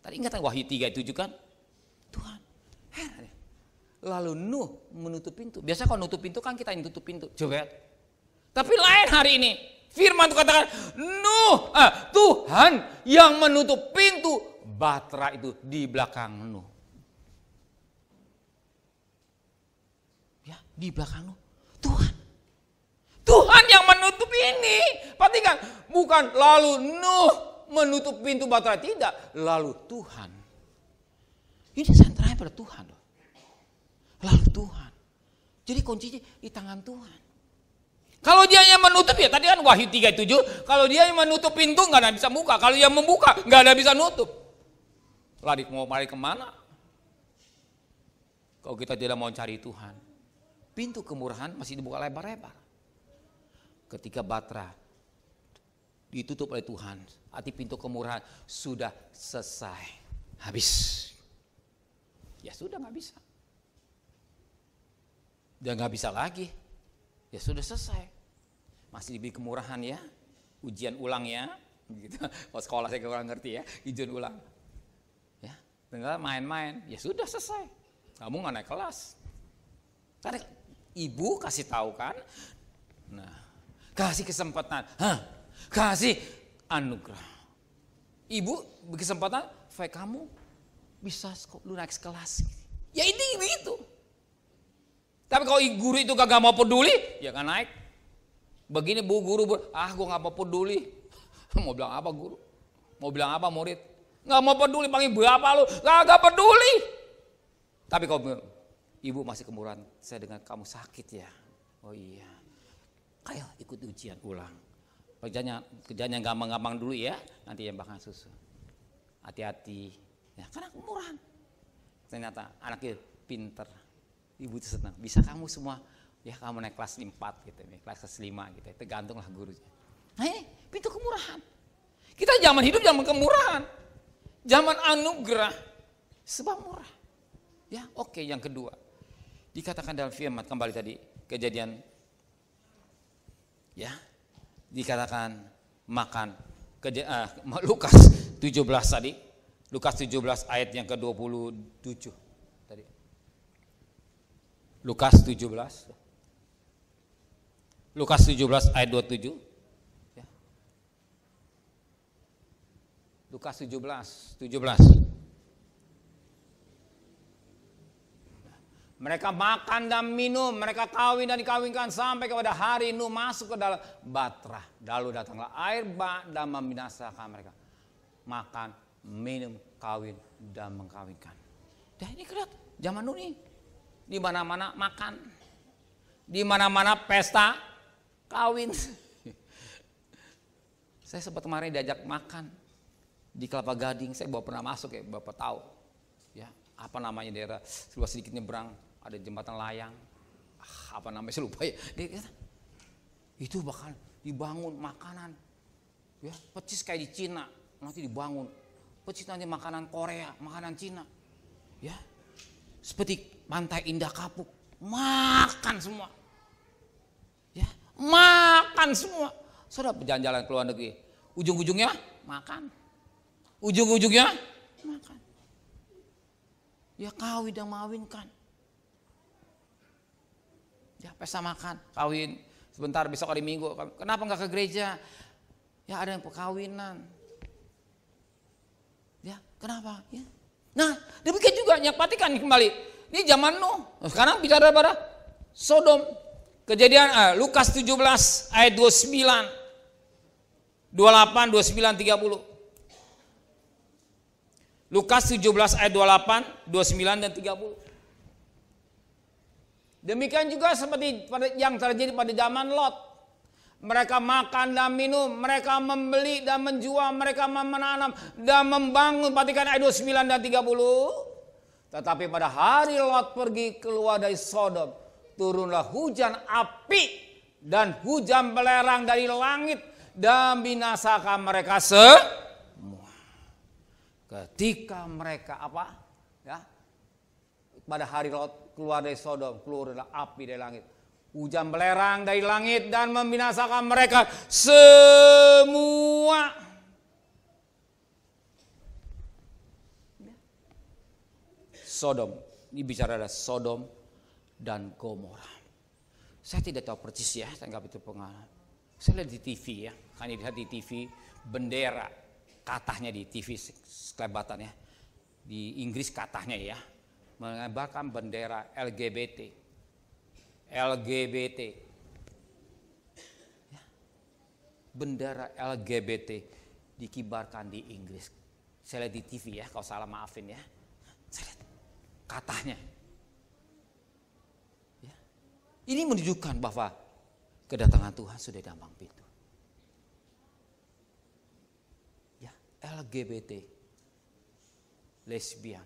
Tadi ingat Wahyu 3:7 kan? Tuhan. Heran. Lalu Nuh menutup pintu. Biasa kalau nutup pintu kan kita yang tutup pintu. Coba. Tapi lain hari ini. Firman itu katakan Tuhan yang menutup pintu bahtera itu di belakang Nuh. Ya, di belakang Nuh. Tuhan yang menutup ini. Perhatikan, bukan lalu Nuh menutup pintu bahtera, tidak. Lalu Tuhan. Ini sentralnya pada Tuhan loh. Lalu Tuhan. Jadi kuncinya di tangan Tuhan. Kalau dia yang menutup, ya tadi kan Wahyu 3:7, kalau dia yang menutup pintu nggak ada bisa buka. Kalau dia membuka nggak ada bisa nutup. Mau lari kemana? Kalau kita tidak mau cari Tuhan, pintu kemurahan masih dibuka lebar-lebar. Ketika bahtera ditutup oleh Tuhan, arti pintu kemurahan sudah selesai, habis. Ya sudah nggak bisa. Dia nggak bisa lagi. Ya sudah selesai. Masih diberi kemurahan ya. Ujian ulang ya. Gitu. Kalau sekolah saya kurang ngerti ya. Ujian ulang. Ya, tinggal main-main. Ya sudah selesai. Kamu nggak naik kelas. Karena ibu kasih tahu kan. Nah, kasih kesempatan. Kasih anugerah. Ibu berkesempatan supaya kamu bisa lu naik kelas. Ya ini begitu. Tapi kalau guru itu kagak mau peduli, ya kan naik. Begini bu guru, gue gak mau peduli. Mau bilang apa guru? Mau bilang apa murid? Gak mau peduli, panggil berapa lu? Gak peduli. Tapi kalau ibu masih kemurahan, saya dengar kamu sakit ya. Oh iya. Ayo ikut ujian ulang. Kerjanya gampang-gampang dulu ya, nanti yang bakal susu. Hati-hati. Ya, karena kemurahan. Ternyata anaknya pinter. Ibu itu senang, bisa kamu semua, ya kamu naik kelas 4 gitu, kelas 5 gitu, tergantunglah gurunya. Nah ini pintu kemurahan. Kita zaman hidup zaman kemurahan, zaman anugerah, sebab murah. Ya oke, yang kedua, dikatakan dalam firman kembali tadi, Kejadian, ya, dikatakan makan, Lukas 17 tadi, Lukas 17 ayat yang ke-27 tadi. Lukas 17 ayat 27 ya. Lukas 17 mereka makan dan minum, mereka kawin dan dikawinkan sampai kepada hari Nuh masuk ke dalam bahtera. Lalu datanglah air bah dan membinasakan mereka. Makan, minum, kawin dan mengkawinkan. Dan ini kelihatan zaman Nuh nih. Di mana-mana makan, Di mana-mana pesta kawin. Saya sempat kemarin diajak makan di Kelapa Gading. Saya baru pernah masuk ya, Bapak tahu. Ya, apa namanya daerah sedikit nyebrang ada jembatan layang. Apa namanya saya lupa ya. Itu bakal dibangun makanan. Ya, percis kayak di Cina nanti dibangun. Percis nanti makanan Korea, makanan Cina. Ya. Seperti Pantai Indah Kapuk, makan semua. Ya, makan semua. Saudara berjalan-jalan ke luar negeri, ujung-ujungnya makan. Ujung-ujungnya makan. Ya kawin dan mawinkan. Ya pesta makan, kawin. Sebentar besok hari Minggu. Kenapa nggak ke gereja? Ya ada yang perkawinan. Ya kenapa? Ya. Nah demikian juga yang perhatikan kembali. Ini zaman Nuh. Sekarang bicara pada Sodom. Kejadian Lukas 17 ayat 29. 28, 29, 30. Lukas 17 ayat 28, 29 dan 30. Demikian juga seperti yang terjadi pada zaman Lot. Mereka makan dan minum, mereka membeli dan menjual, mereka menanam dan membangun. Perhatikan ayat 29 dan 30. Tetapi pada hari Lot pergi keluar dari Sodom, turunlah hujan api dan hujan belerang dari langit dan binasakan mereka semua. Ketika mereka apa? Ya. Pada hari Lot keluar dari Sodom, keluarlah api dari langit. Hujan belerang dari langit dan membinasakan mereka semua. Sodom, ini bicara ada Sodom dan Gomora. Saya tidak tahu persis ya, saya nggak betul pengalaman. Saya lihat di TV ya, hanya lihat di TV bendera katanya di TV kelebatan ya. Di Inggris katanya ya, mengambarkan bendera LGBT. LGBT. Ya. Bendera LGBT dikibarkan di Inggris. Saya lihat di TV ya, kalau salah maafin ya. Saya lihat katanya. Ya. Ini menunjukkan bahwa kedatangan Tuhan sudah di ambang pintu. Ya, LGBT, lesbian.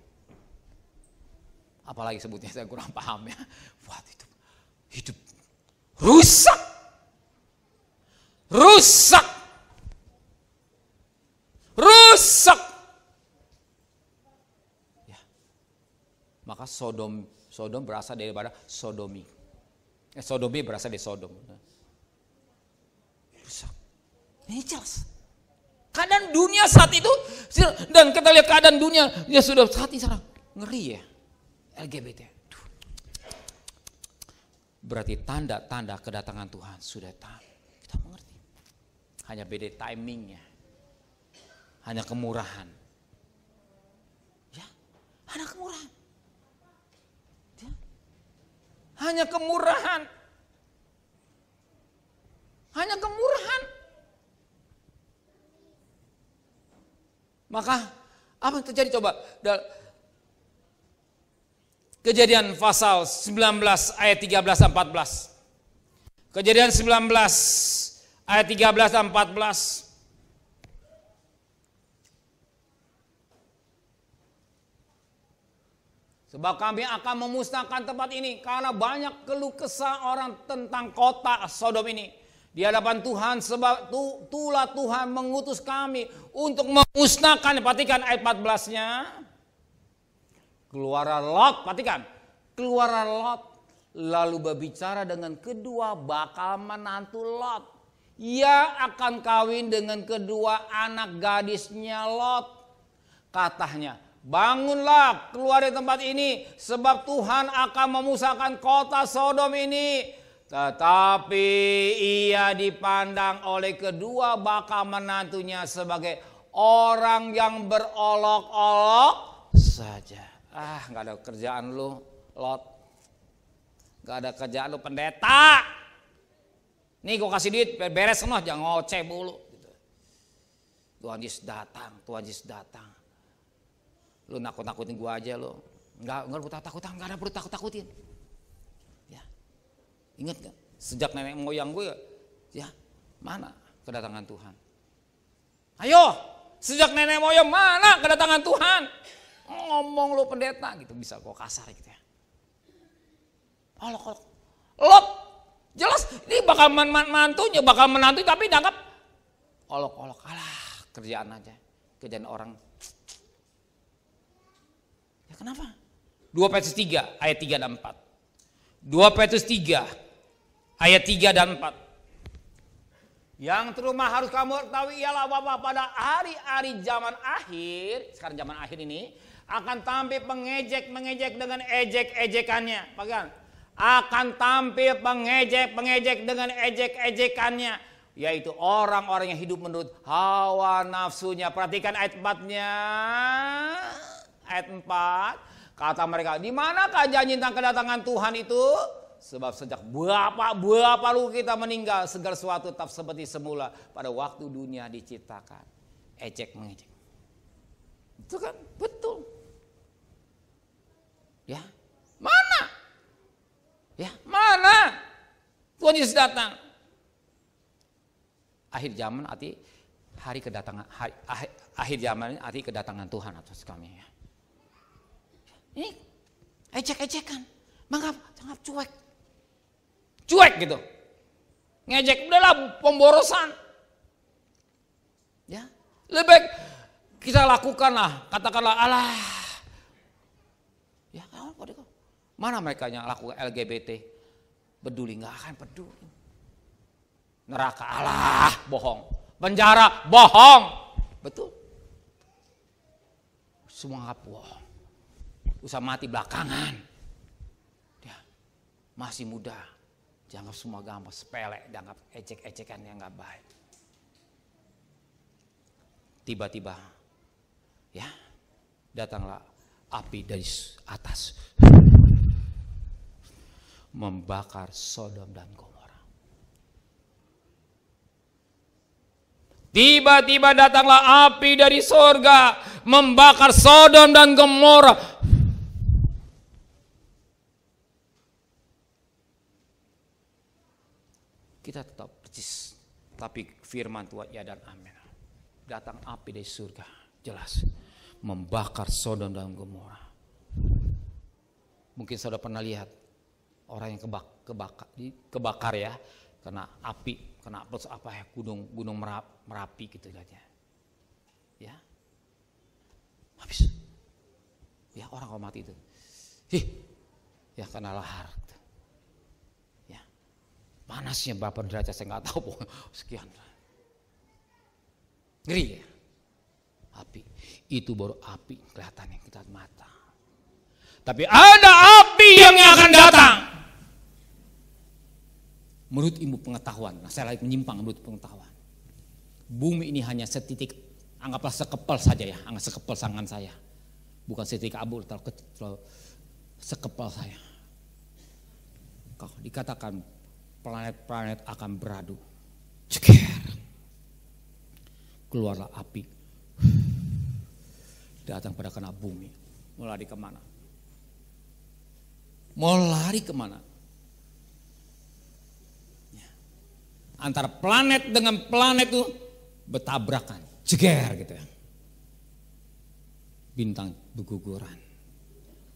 Apalagi sebutnya saya kurang paham ya. Wah, itu hidup rusak. Rusak. Rusak. Ya. Maka Sodom berasal daripada Sodomi. Sodomi berasal dari Sodom. Rusak. Ini jelas. Keadaan dunia saat itu, dan kita lihat keadaan dunia, ya sudah saat ini sekarang ngeri ya. LGBT. Berarti tanda-tanda kedatangan Tuhan sudah tahu. Kita mengerti. Hanya beda timingnya. Hanya kemurahan. Ya, hanya kemurahan. Ya. Hanya kemurahan. Hanya kemurahan. Maka apa yang terjadi coba? Kejadian pasal 19 ayat 13 dan 14. Kejadian 19 ayat 13 dan 14. Sebab kami akan memusnahkan tempat ini karena banyak keluh kesah orang tentang kota Sodom ini di hadapan Tuhan, sebab itulah Tuhan mengutus kami untuk memusnahkan. Perhatikan ayat 14-nya. Keluarlah Lot, perhatikan. Keluarlah Lot lalu berbicara dengan kedua bakal menantu Lot. Ia akan kawin dengan kedua anak gadisnya Lot. Katanya, bangunlah keluar dari tempat ini sebab Tuhan akan memusnahkan kota Sodom ini. Tetapi ia dipandang oleh kedua bakal menantunya sebagai orang yang berolok-olok saja. Gak ada kerjaan lu, Lot. Gak ada kerjaan lu, pendeta. Nih gue kasih duit, beres semua, jangan ngoceh mulu. Tuhan Yesus datang, Tuhan Yesus datang. Lu nakut-nakutin gue aja lu. Enggak perlu takut-takutin, enggak ada perlu takut-takutin. Ya. Ingat gak? Sejak nenek moyang gue ya mana kedatangan Tuhan? Ayo, sejak nenek moyang mana kedatangan Tuhan? Ngomong lo pendeta gitu, bisa kok kasar gitu ya. Olok-olok. Lo jelas ini bakal mantunya, bakal menantu tapi dianggap olok-olok. Alah, kerjaan aja. Kerjaan orang. Ya kenapa? 2 Petrus 3 ayat 3 dan 4. 2 Petrus 3 ayat 3 dan 4. Yang terutama harus kamu ketahui ialah bahwa pada hari-hari zaman akhir, sekarang zaman akhir ini, akan tampil pengejek-mengejek dengan ejek-ejekannya. Pegang. Akan tampil pengejek-pengejek dengan ejek-ejekannya. Yaitu orang-orang yang hidup menurut hawa nafsunya. Perhatikan ayat 4-nya. Ayat 4. Kata mereka, di manakah janji tentang kedatangan Tuhan itu? Sebab sejak berapa lu kita meninggal, segala sesuatu tetap seperti semula pada waktu dunia diciptakan. Ejek mengejek. Itu kan betul. Ya, mana? Ya, mana? Tuhan Yesus datang. Akhir zaman arti hari kedatangan akhir zaman arti kedatangan Tuhan atas kami ya. Ini ejek-ejekan. Menganggap cuek. Cuek gitu. Ngejek, udahlah pemborosan. Ya, lebih baik kita lakukanlah, katakanlah alah. Ya, mana mereka yang lakukan LGBT? Peduli, nggak akan peduli. Neraka alah, bohong. Penjara, bohong. Betul. Semua nggak bohong. Usah mati belakangan. Ya, masih muda. Dianggap semua gampang, sepele, dianggap ejek-ejekan yang gak baik. Tiba-tiba, ya, datanglah api dari atas. Membakar Sodom dan Gomora. Tiba-tiba datanglah api dari sorga. Membakar Sodom dan Gomora. Kita tetap percis, tapi firman Tuhan ya dan amin. Datang api dari surga, jelas membakar Sodom dan Gomora. Mungkin saudara pernah lihat orang yang kebakar ya, kena api, kena apa ya, gunung Merapi gitu aja. Ya, habis. Ya orang kalau mati itu, ya kena lahar. Panasnya berapa derajat saya nggak tahu, sekian. Ngeri ya. Api itu baru api kelihatannya kita mata. Tapi ada api yang akan datang. Menurut ilmu pengetahuan, nah saya lagi menyimpang menurut pengetahuan. Bumi ini hanya setitik, anggaplah sekepel saja ya, anggap sekepel tangan saya. Bukan setitik abu, terlalu sekepel saya. Kalau dikatakan planet-planet akan beradu. Ceker. Keluarlah api. Datang pada kena bumi. Mau lari kemana? Mau lari kemana? Ya. Antara planet dengan planet itu bertabrakan. Ceker gitu ya. Bintang berguguran.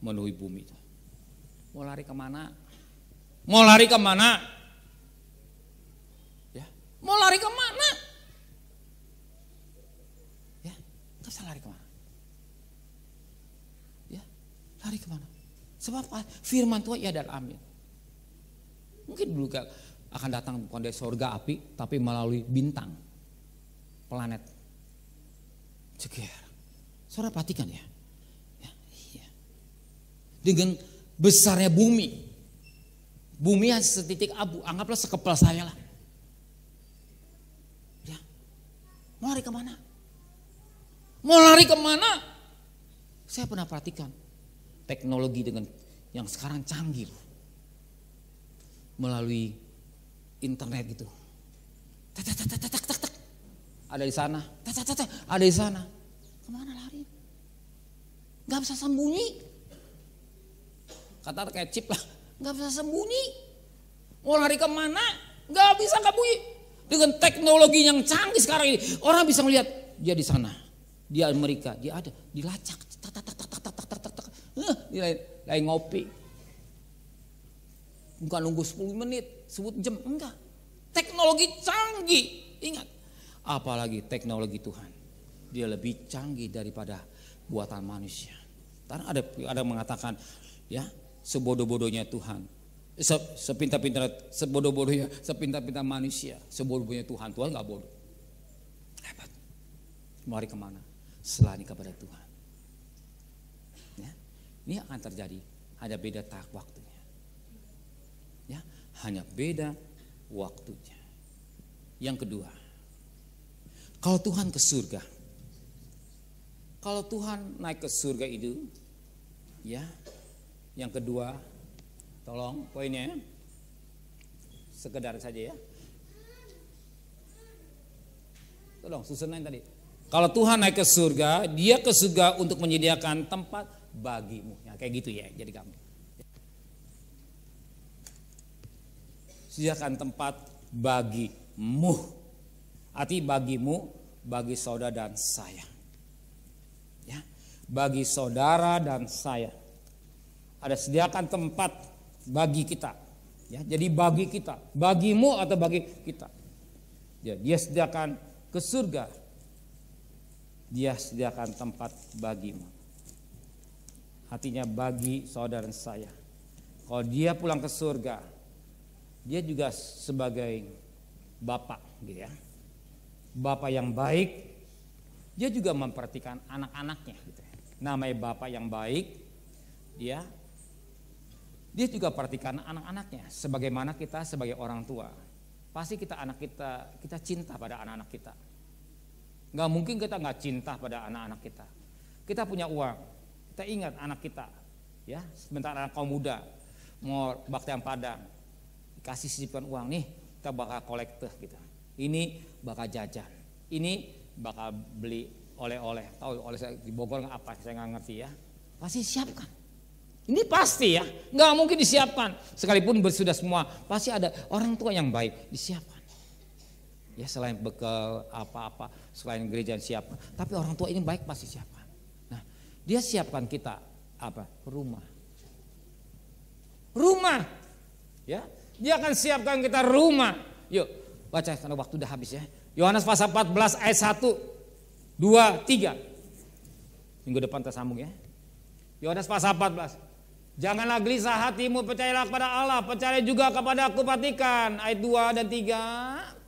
Menuju bumi itu. Mau lari kemana? Mau lari kemana? Mau lari kemana? Ya, nggak bisa lari kemana? Ya, lari kemana? Sebab firman Tuhan ya dan amin. Mungkin dulu akan datang bukan dari surga api, tapi melalui bintang, planet. Ceker. Saudara perhatikan ya. Ya, iya. Dengan besarnya bumi. Bumi hanya setitik abu, anggaplah sekepal saya lah. Mau lari kemana? Mau lari kemana? Saya pernah perhatikan teknologi dengan yang sekarang canggih. Melalui internet gitu. Tak. Ada di sana. Tak. Ada di sana. Kemana lari? Gak bisa sembunyi. Kata kayak chip lah. Gak bisa sembunyi. Mau lari kemana? Gak bisa kabui. Dengan teknologi yang canggih sekarang ini, orang bisa melihat dia di sana, di Amerika, dia ada, dilacak, dia lagi ngopi. Bukan nunggu 10 menit, sebut jam, enggak. Teknologi canggih, ingat. Apalagi teknologi Tuhan, dia lebih canggih daripada buatan manusia. Karena ada mengatakan, ya, sebodoh-bodohnya Tuhan, sepintar-pintar manusia, sebodoh-bodohnya Tuhan nggak bodoh. Hebat. Mari kemana? Selain kepada Tuhan. Ya, ini akan terjadi. Ada beda tahap waktunya. Ya, hanya beda waktunya. Yang kedua, kalau Tuhan ke surga, kalau Tuhan naik ke surga itu, ya, yang kedua, tolong poinnya, sekedar saja ya. Tolong susunan tadi. Kalau Tuhan naik ke surga, dia ke surga untuk menyediakan tempat bagimu. Ya, kayak gitu ya, jadi kamu. Sediakan tempat bagimu. Arti bagimu, bagi saudara dan saya. Ya, bagi saudara dan saya. Ada sediakan tempat bagi kita. Ya, jadi bagi kita, bagimu atau bagi kita. Ya, dia sediakan ke surga. Dia sediakan tempat bagimu. Artinya bagi saudara dan saya. Kalau dia pulang ke surga, dia juga sebagai bapak, gitu ya. Bapak yang baik, dia juga memperhatikan anak-anaknya. Gitu ya. Namanya bapak yang baik, dia juga perhatikan anak-anaknya. Sebagaimana kita sebagai orang tua, pasti kita cinta pada anak-anak kita. Gak mungkin kita gak cinta pada anak-anak kita. Kita punya uang, kita ingat anak kita, ya. Sebentar anak kaum muda mau baktian Padang, kasih sisipkan uang nih, kita bakal kolektor gitu. Ini bakal jajan, ini bakal beli oleh-oleh. Tahu oleh di Bogor nggak apa? Saya nggak ngerti ya. Pasti siapkan. Ini pasti ya, nggak mungkin disiapkan. Sekalipun sudah semua, pasti ada orang tua yang baik disiapkan. Ya, selain bekal apa-apa, selain gereja siapkan, tapi orang tua ini baik pasti siapkan. Nah, dia siapkan kita apa? Rumah. Ya, dia akan siapkan kita rumah. Yuk, baca karena waktu udah habis ya. Yohanes pasal 14 ayat 1, 2, 3. Minggu depan kita sambung ya. Yohanes pasal 14. Janganlah gelisah hatimu, percayalah kepada Allah, percaya juga kepada aku. Perhatikan ayat 2 dan 3.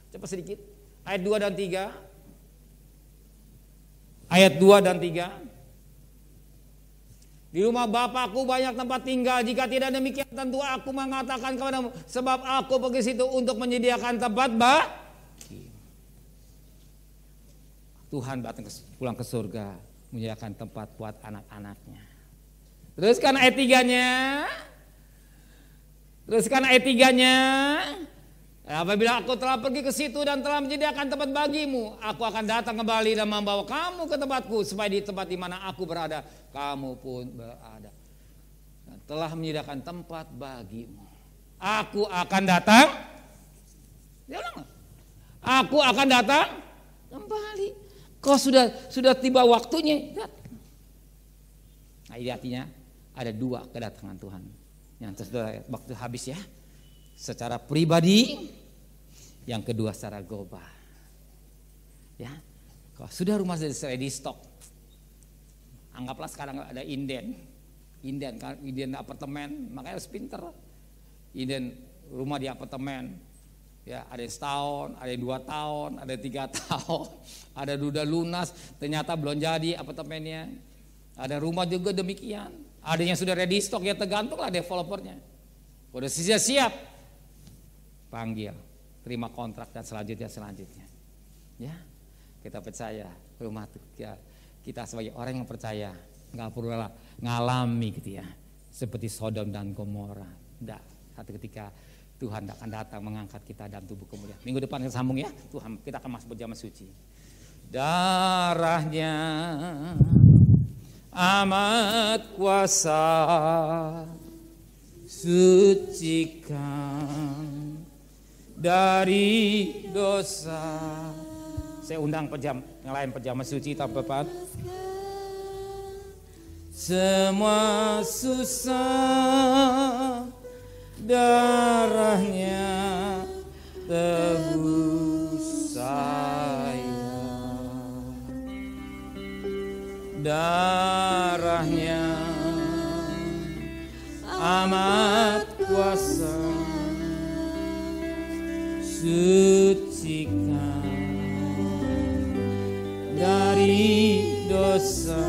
Cepat sedikit. Ayat 2 dan 3. Ayat 2 dan 3. Di rumah Bapakku banyak tempat tinggal. Jika tidak demikian tentu aku mengatakan kepadamu, sebab aku pergi situ untuk menyediakan tempat bagi. Tuhan pulang ke surga menyediakan tempat buat anak-anaknya. Teruskan ayat 3-nya. Apabila aku telah pergi ke situ dan telah menyediakan tempat bagimu, aku akan datang kembali dan membawa kamu ke tempatku, supaya di tempat di mana aku berada, kamu pun berada. Dan telah menyediakan tempat bagimu. Aku akan datang. Aku akan datang kembali. Kau sudah tiba waktunya. Nah, ini artinya ada 2 kedatangan Tuhan. Yang sudah waktu habis ya. Secara pribadi, yang kedua secara global. Ya, kalau sudah rumah ready stock, anggaplah sekarang ada inden apartemen, makanya harus pinter. Inden rumah di apartemen, ya ada yang setahun, ada yang 2 tahun, ada yang 3 tahun, ada udah lunas, ternyata belum jadi apartemennya. Ada rumah juga demikian, ada yang sudah ready stock, ya tergantunglah developernya. Udah siap, panggil, terima kontrak dan selanjutnya. Ya, kita percaya rumah itu ya, kita sebagai orang yang percaya nggak perlu ngalami gitu ya, seperti Sodom dan Gomora. Enggak, satu ketika Tuhan akan datang mengangkat kita dalam tubuh kemuliaan. Minggu depan kita sambung ya, Tuhan kita akan masuk berjamaah suci. Darahnya amat kuasa, sucikan dari dosa. Saya undang yang lain pejama suci tanpa Bapak. Semua susah darahnya tebus saya, darahnya amat kuasa, sucikan dari dosa,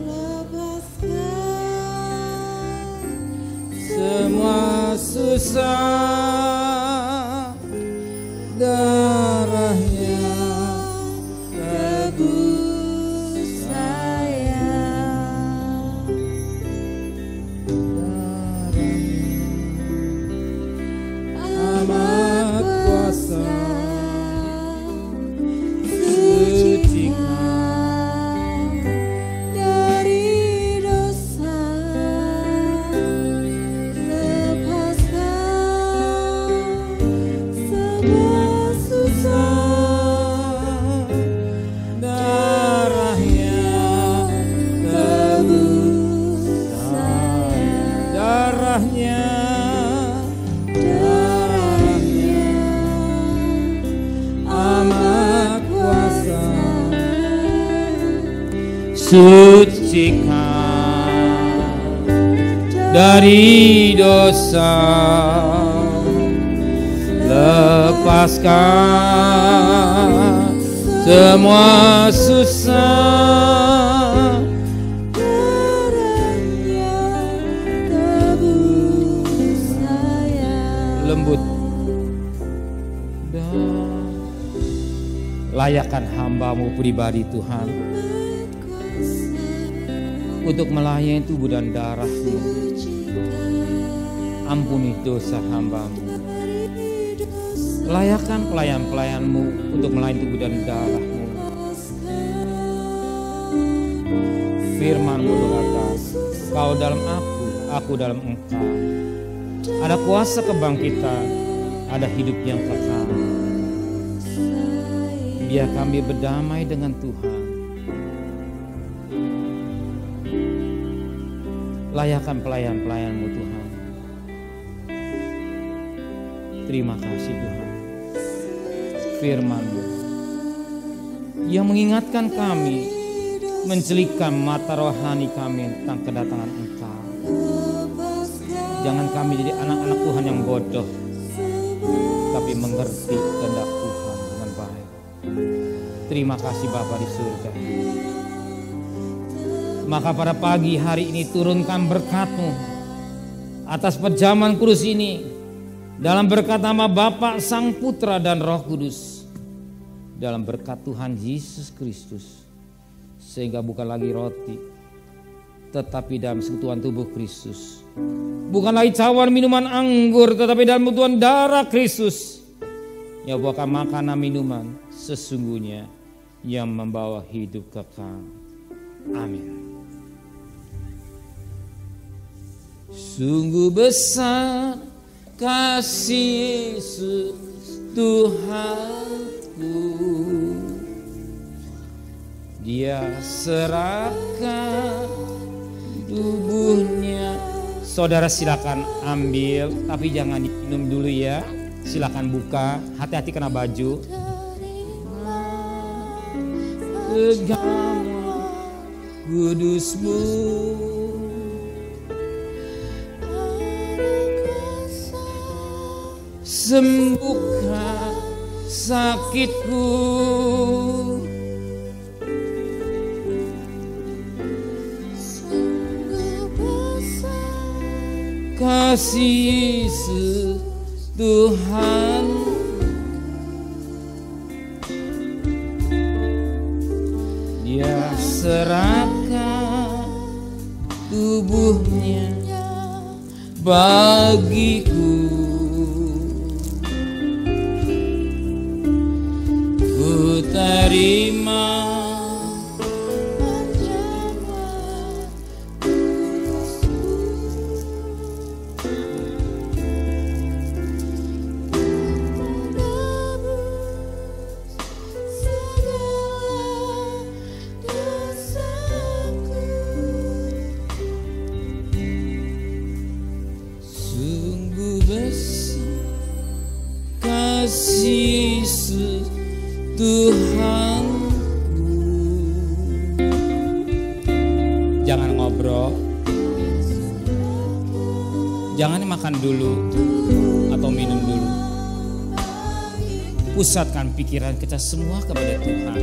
lepaskan semua susah, darahnya tebus saya, darahnya amat kuasa, sucikan dari dosa, lepaskan semua susah, darahnya tebus saya, lembut dan layakkan hamba-Mu pribadi Tuhan untuk melayani tubuh dan darah-Mu. Ampuni dosa hamba-Mu. Layakkan pelayan-pelayan-Mu untuk melayani tubuh dan darah-Mu. Firman-Mu berkata, Kau dalam aku dalam Engkau. Ada kuasa kebangkitan, ada hidup yang kekal. Biar kami berdamai dengan Tuhan. Layakkan pelayan-pelayan-Mu Tuhan. Terima kasih Tuhan. Firman-Mu yang mengingatkan kami, mencelikkan mata rohani kami tentang kedatangan Engkau. Jangan kami jadi anak-anak Tuhan yang bodoh, tapi mengerti kehendak Tuhan dengan baik. Terima kasih Bapa di surga. Maka pada pagi hari ini turunkan berkat-Mu atas perjamuan kudus ini, dalam berkat nama Bapa, Sang Putra dan Roh Kudus, dalam berkat Tuhan Yesus Kristus, sehingga bukan lagi roti, tetapi dalam sekutuan tubuh Kristus, bukan lagi cawan minuman anggur, tetapi dalam sekutuan darah Kristus, yang bukan makanan minuman sesungguhnya yang membawa hidup kekal. Amin. Sungguh besar kasih Yesus Tuhanku, Dia serahkan tubuhnya. Saudara silakan ambil, tapi jangan diminum dulu ya. Silakan buka, hati-hati kena baju. Agama kudus-Mu, sembuhkan sakitku, kasih Yesus Tuhan, Dia serahkan tubuhnya bagiku. Ku terima kasih Tuhanku. Jangan ngobrol, jangan makan dulu atau minum dulu. Pusatkan pikiran kita semua kepada Tuhan.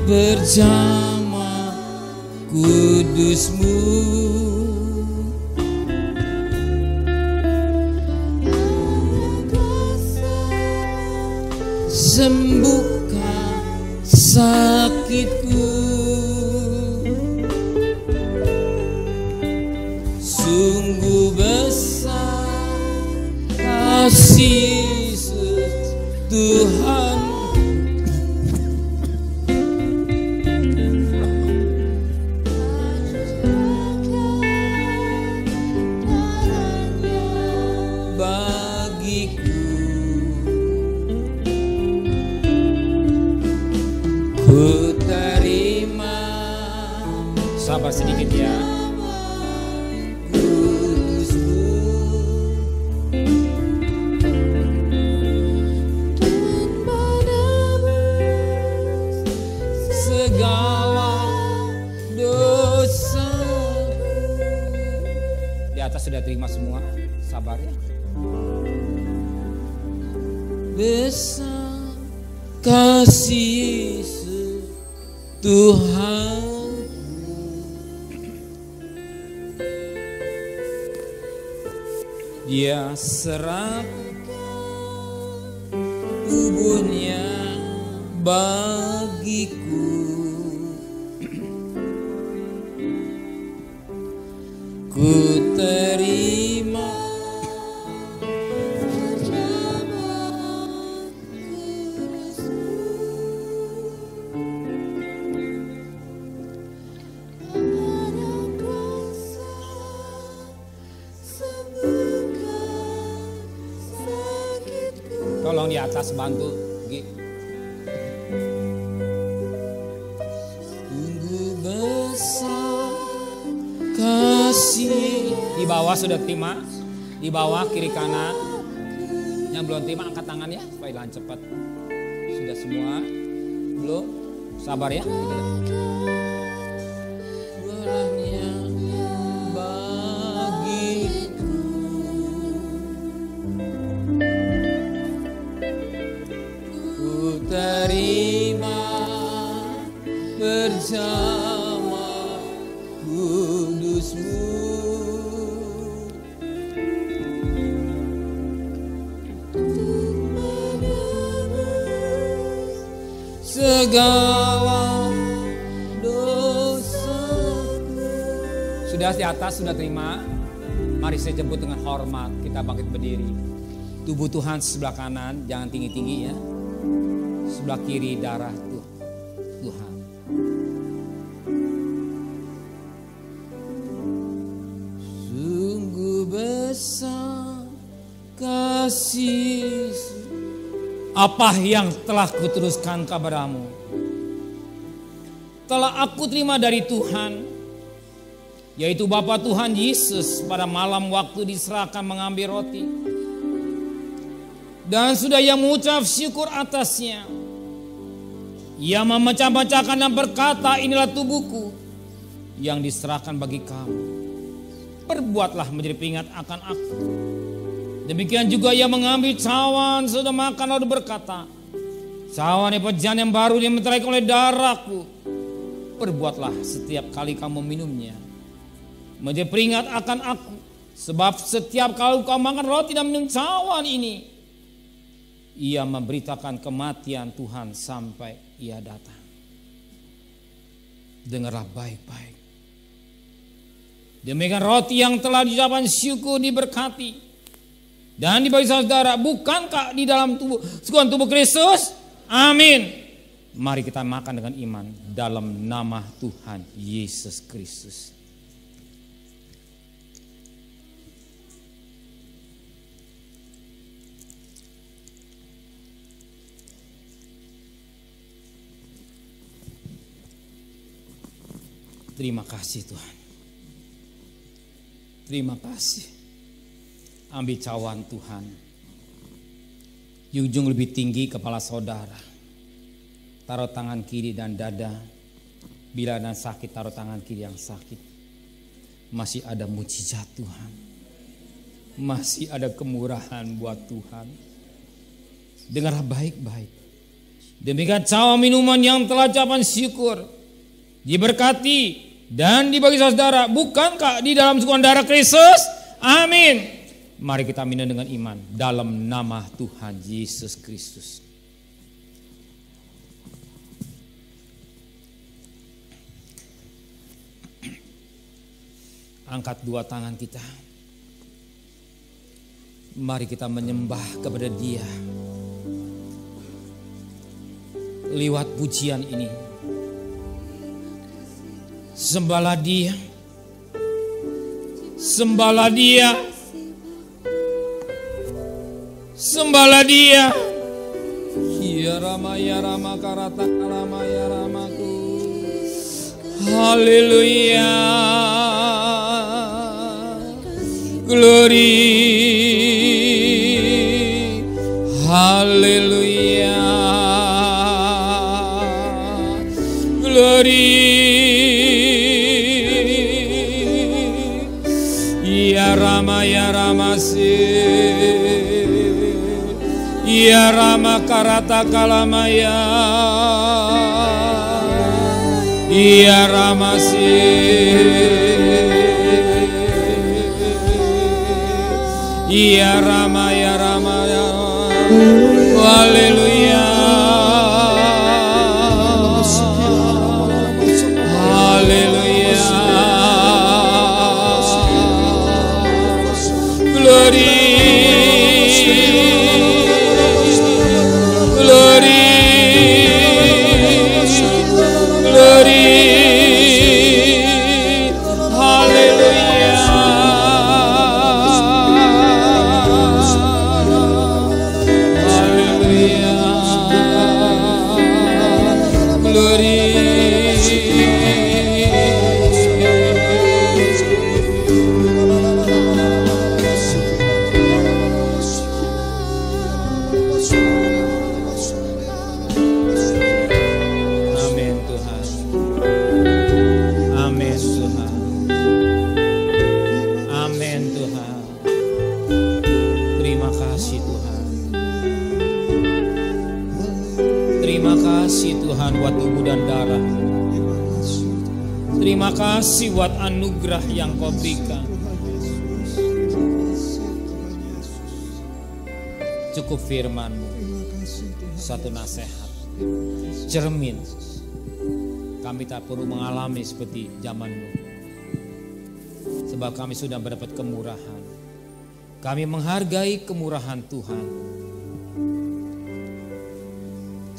Berjamaah kudus-Mu, sembuhkan sakitku, sungguh besar kasih Yesus Tuhan. Ku terima. Sabar sedikit ya. Segala dosa. Di atas sudah terima semua. Sabar ya. Besar kasih Tuhan, Dia serahkan tubuhnya bagiku. Ku terima tolong di atas bantu, Gi. Sungguh besar kasih. Di bawah sudah terima, di bawah kiri kanan. Yang belum terima angkat tangan ya, supaya jalan cepat. Sudah semua? Belum? Sabar ya. Terima bersama kudus-Mu, segala dosa. Sudah di atas, sudah terima. Mari saya jemput dengan hormat. Kita bangkit berdiri. Tubuh Tuhan sebelah kanan, jangan tinggi-tinggi ya. Sebelah kiri darah Tuhan. Sungguh besar kasih apa yang telah kuteruskan kepadamu. Telah aku terima dari Tuhan, yaitu Bapa Tuhan Yesus pada malam waktu diserahkan mengambil roti. Dan sudah ia mengucap syukur atasnya. Ia memecah-mecahkan dan berkata, inilah tubuhku yang diserahkan bagi kamu. Perbuatlah menjadi pengingat akan aku. Demikian juga ia mengambil cawan sudah makan lalu berkata, cawan ini perjanjian yang baru yang menteraikan oleh darahku. Perbuatlah setiap kali kamu minumnya menjadi peringat akan aku. Sebab setiap kali kau makan roti dan minum cawan ini, ia memberitakan kematian Tuhan sampai ia datang. Dengarlah baik-baik. Demikian roti yang telah diucapkan syukur diberkati dan dibagi saudara, bukankah di dalam tubuh Kristus? Amin. Mari kita makan dengan iman dalam nama Tuhan Yesus Kristus. Terima kasih Tuhan. Terima kasih. Ambil cawan Tuhan. Junjung lebih tinggi kepala saudara. Taruh tangan kiri dan dada. Bila ada sakit, taruh tangan kiri yang sakit. Masih ada mujizat Tuhan. Masih ada kemurahan buat Tuhan. Dengarlah baik-baik. Demikian cawan minuman yang telah ucapan syukur diberkati dan dibagi saudara. Bukankah di dalam sukuan darah Kristus? Amin. Mari kita minum dengan iman dalam nama Tuhan Yesus Kristus. Angkat dua tangan kita. Mari kita menyembah kepada Dia. Lewat pujian ini. Sembahlah Dia. Sembahlah Dia. Sembahlah Dia. Ya Rama karata kalama ya Ramaku. Haleluya. Glory. Haleluya. Glory. Ya Rama se. Ya Rama karata kalamaya. Ya Rama se. Ya Rama ya Rama ya. Haleluya. Haleluya. Glory. Glory. Glory. Haleluya. Haleluya. Glory. Amin Tuhan. Amin Tuhan. Amin Tuhan. Terima kasih Tuhan. Terima kasih Tuhan buat tubuh dan darah. Terima kasih buat anugerah yang Kau berikan. Cukup firman-Mu. Satu nasihat. Cermin. Kami tak perlu mengalami seperti zaman-Mu. Sebab kami sudah mendapat kemurahan. Kami menghargai kemurahan Tuhan.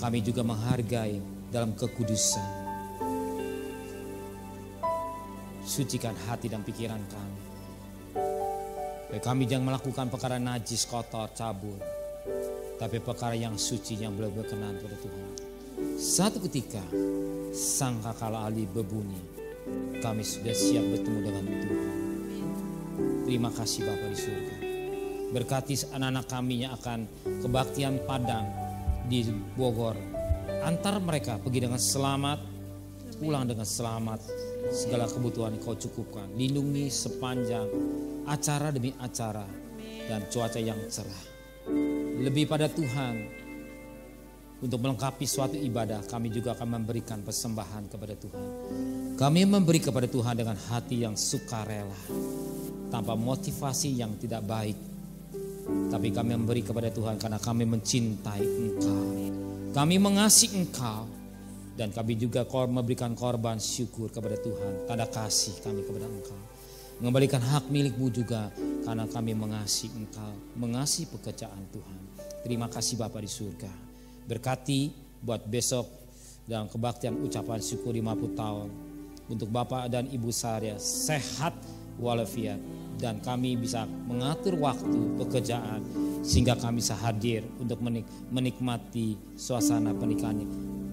Kami juga menghargai dalam kekudusan. Sucikan hati dan pikiran kami. Supaya kami jangan melakukan perkara najis, kotor, cabul. Tapi perkara yang suci yang boleh berkenan pada Tuhan. Satu ketika sangkakala Ali berbunyi, kami sudah siap bertemu dengan Tuhan. Terima kasih Bapa di surga. Berkati anak-anak kami yang akan kebaktian Padang di Bogor. Antar mereka pergi dengan selamat, pulang dengan selamat. Segala kebutuhan Kau cukupkan. Lindungi sepanjang acara demi acara dan cuaca yang cerah. Lebih pada Tuhan, untuk melengkapi suatu ibadah, kami juga akan memberikan persembahan kepada Tuhan. Kami memberi kepada Tuhan dengan hati yang sukarela, tanpa motivasi yang tidak baik. Tapi kami memberi kepada Tuhan karena kami mencintai Engkau. Kami mengasihi Engkau. Dan kami juga memberikan korban syukur kepada Tuhan. Tanda kasih kami kepada Engkau. Mengembalikan hak milik-Mu juga karena kami mengasihi Engkau. Mengasihi pekerjaan Tuhan. Terima kasih Bapa di surga. Berkati buat besok dalam kebaktian ucapan syukur 50 tahun. Untuk Bapak dan Ibu Sarya sehat walafiat. Dan kami bisa mengatur waktu pekerjaan sehingga kami bisa hadir untuk menikmati suasana pernikahan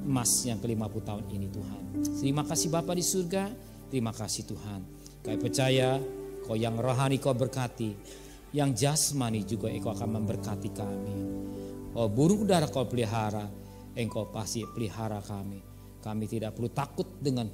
emas yang ke-50 tahun ini Tuhan. Terima kasih Bapa di surga. Terima kasih Tuhan. Kami percaya Kau yang rohani kau berkati, yang jasmani juga engkau akan memberkati kami. Oh burung udara kau pelihara, engkau pasti pelihara kami. Kami tidak perlu takut dengan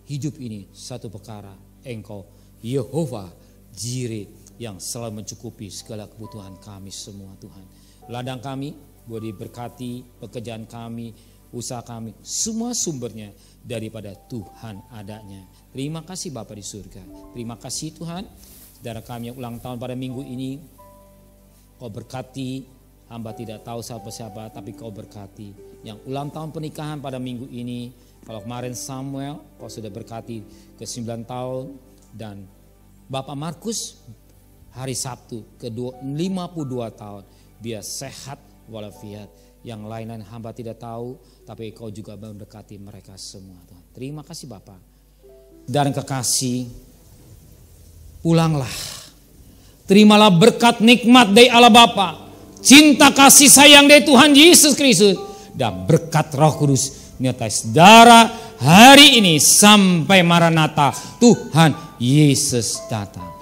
hidup ini. Satu perkara, engkau Yehova Jireh yang selalu mencukupi segala kebutuhan kami semua Tuhan. Ladang kami boleh diberkati, pekerjaan kami, usaha kami, semua sumbernya daripada Tuhan adanya. Terima kasih Bapa di surga. Terima kasih Tuhan. Saudara kami yang ulang tahun pada minggu ini, kau berkati, hamba tidak tahu siapa-siapa, tapi kau berkati. Yang ulang tahun pernikahan pada minggu ini, kalau kemarin Samuel, kau sudah berkati ke 9 tahun, dan Bapak Markus hari Sabtu ke 52 tahun, biar sehat walafiat. Yang lain hamba tidak tahu, tapi kau juga memberkati mereka semua Tuhan. Terima kasih Bapak. Dan kekasih, pulanglah. Terimalah berkat nikmat dari Allah Bapa, cinta kasih sayang dari Tuhan Yesus Kristus, dan berkat Roh Kudus menyertai saudara hari ini sampai Maranatha Tuhan Yesus datang.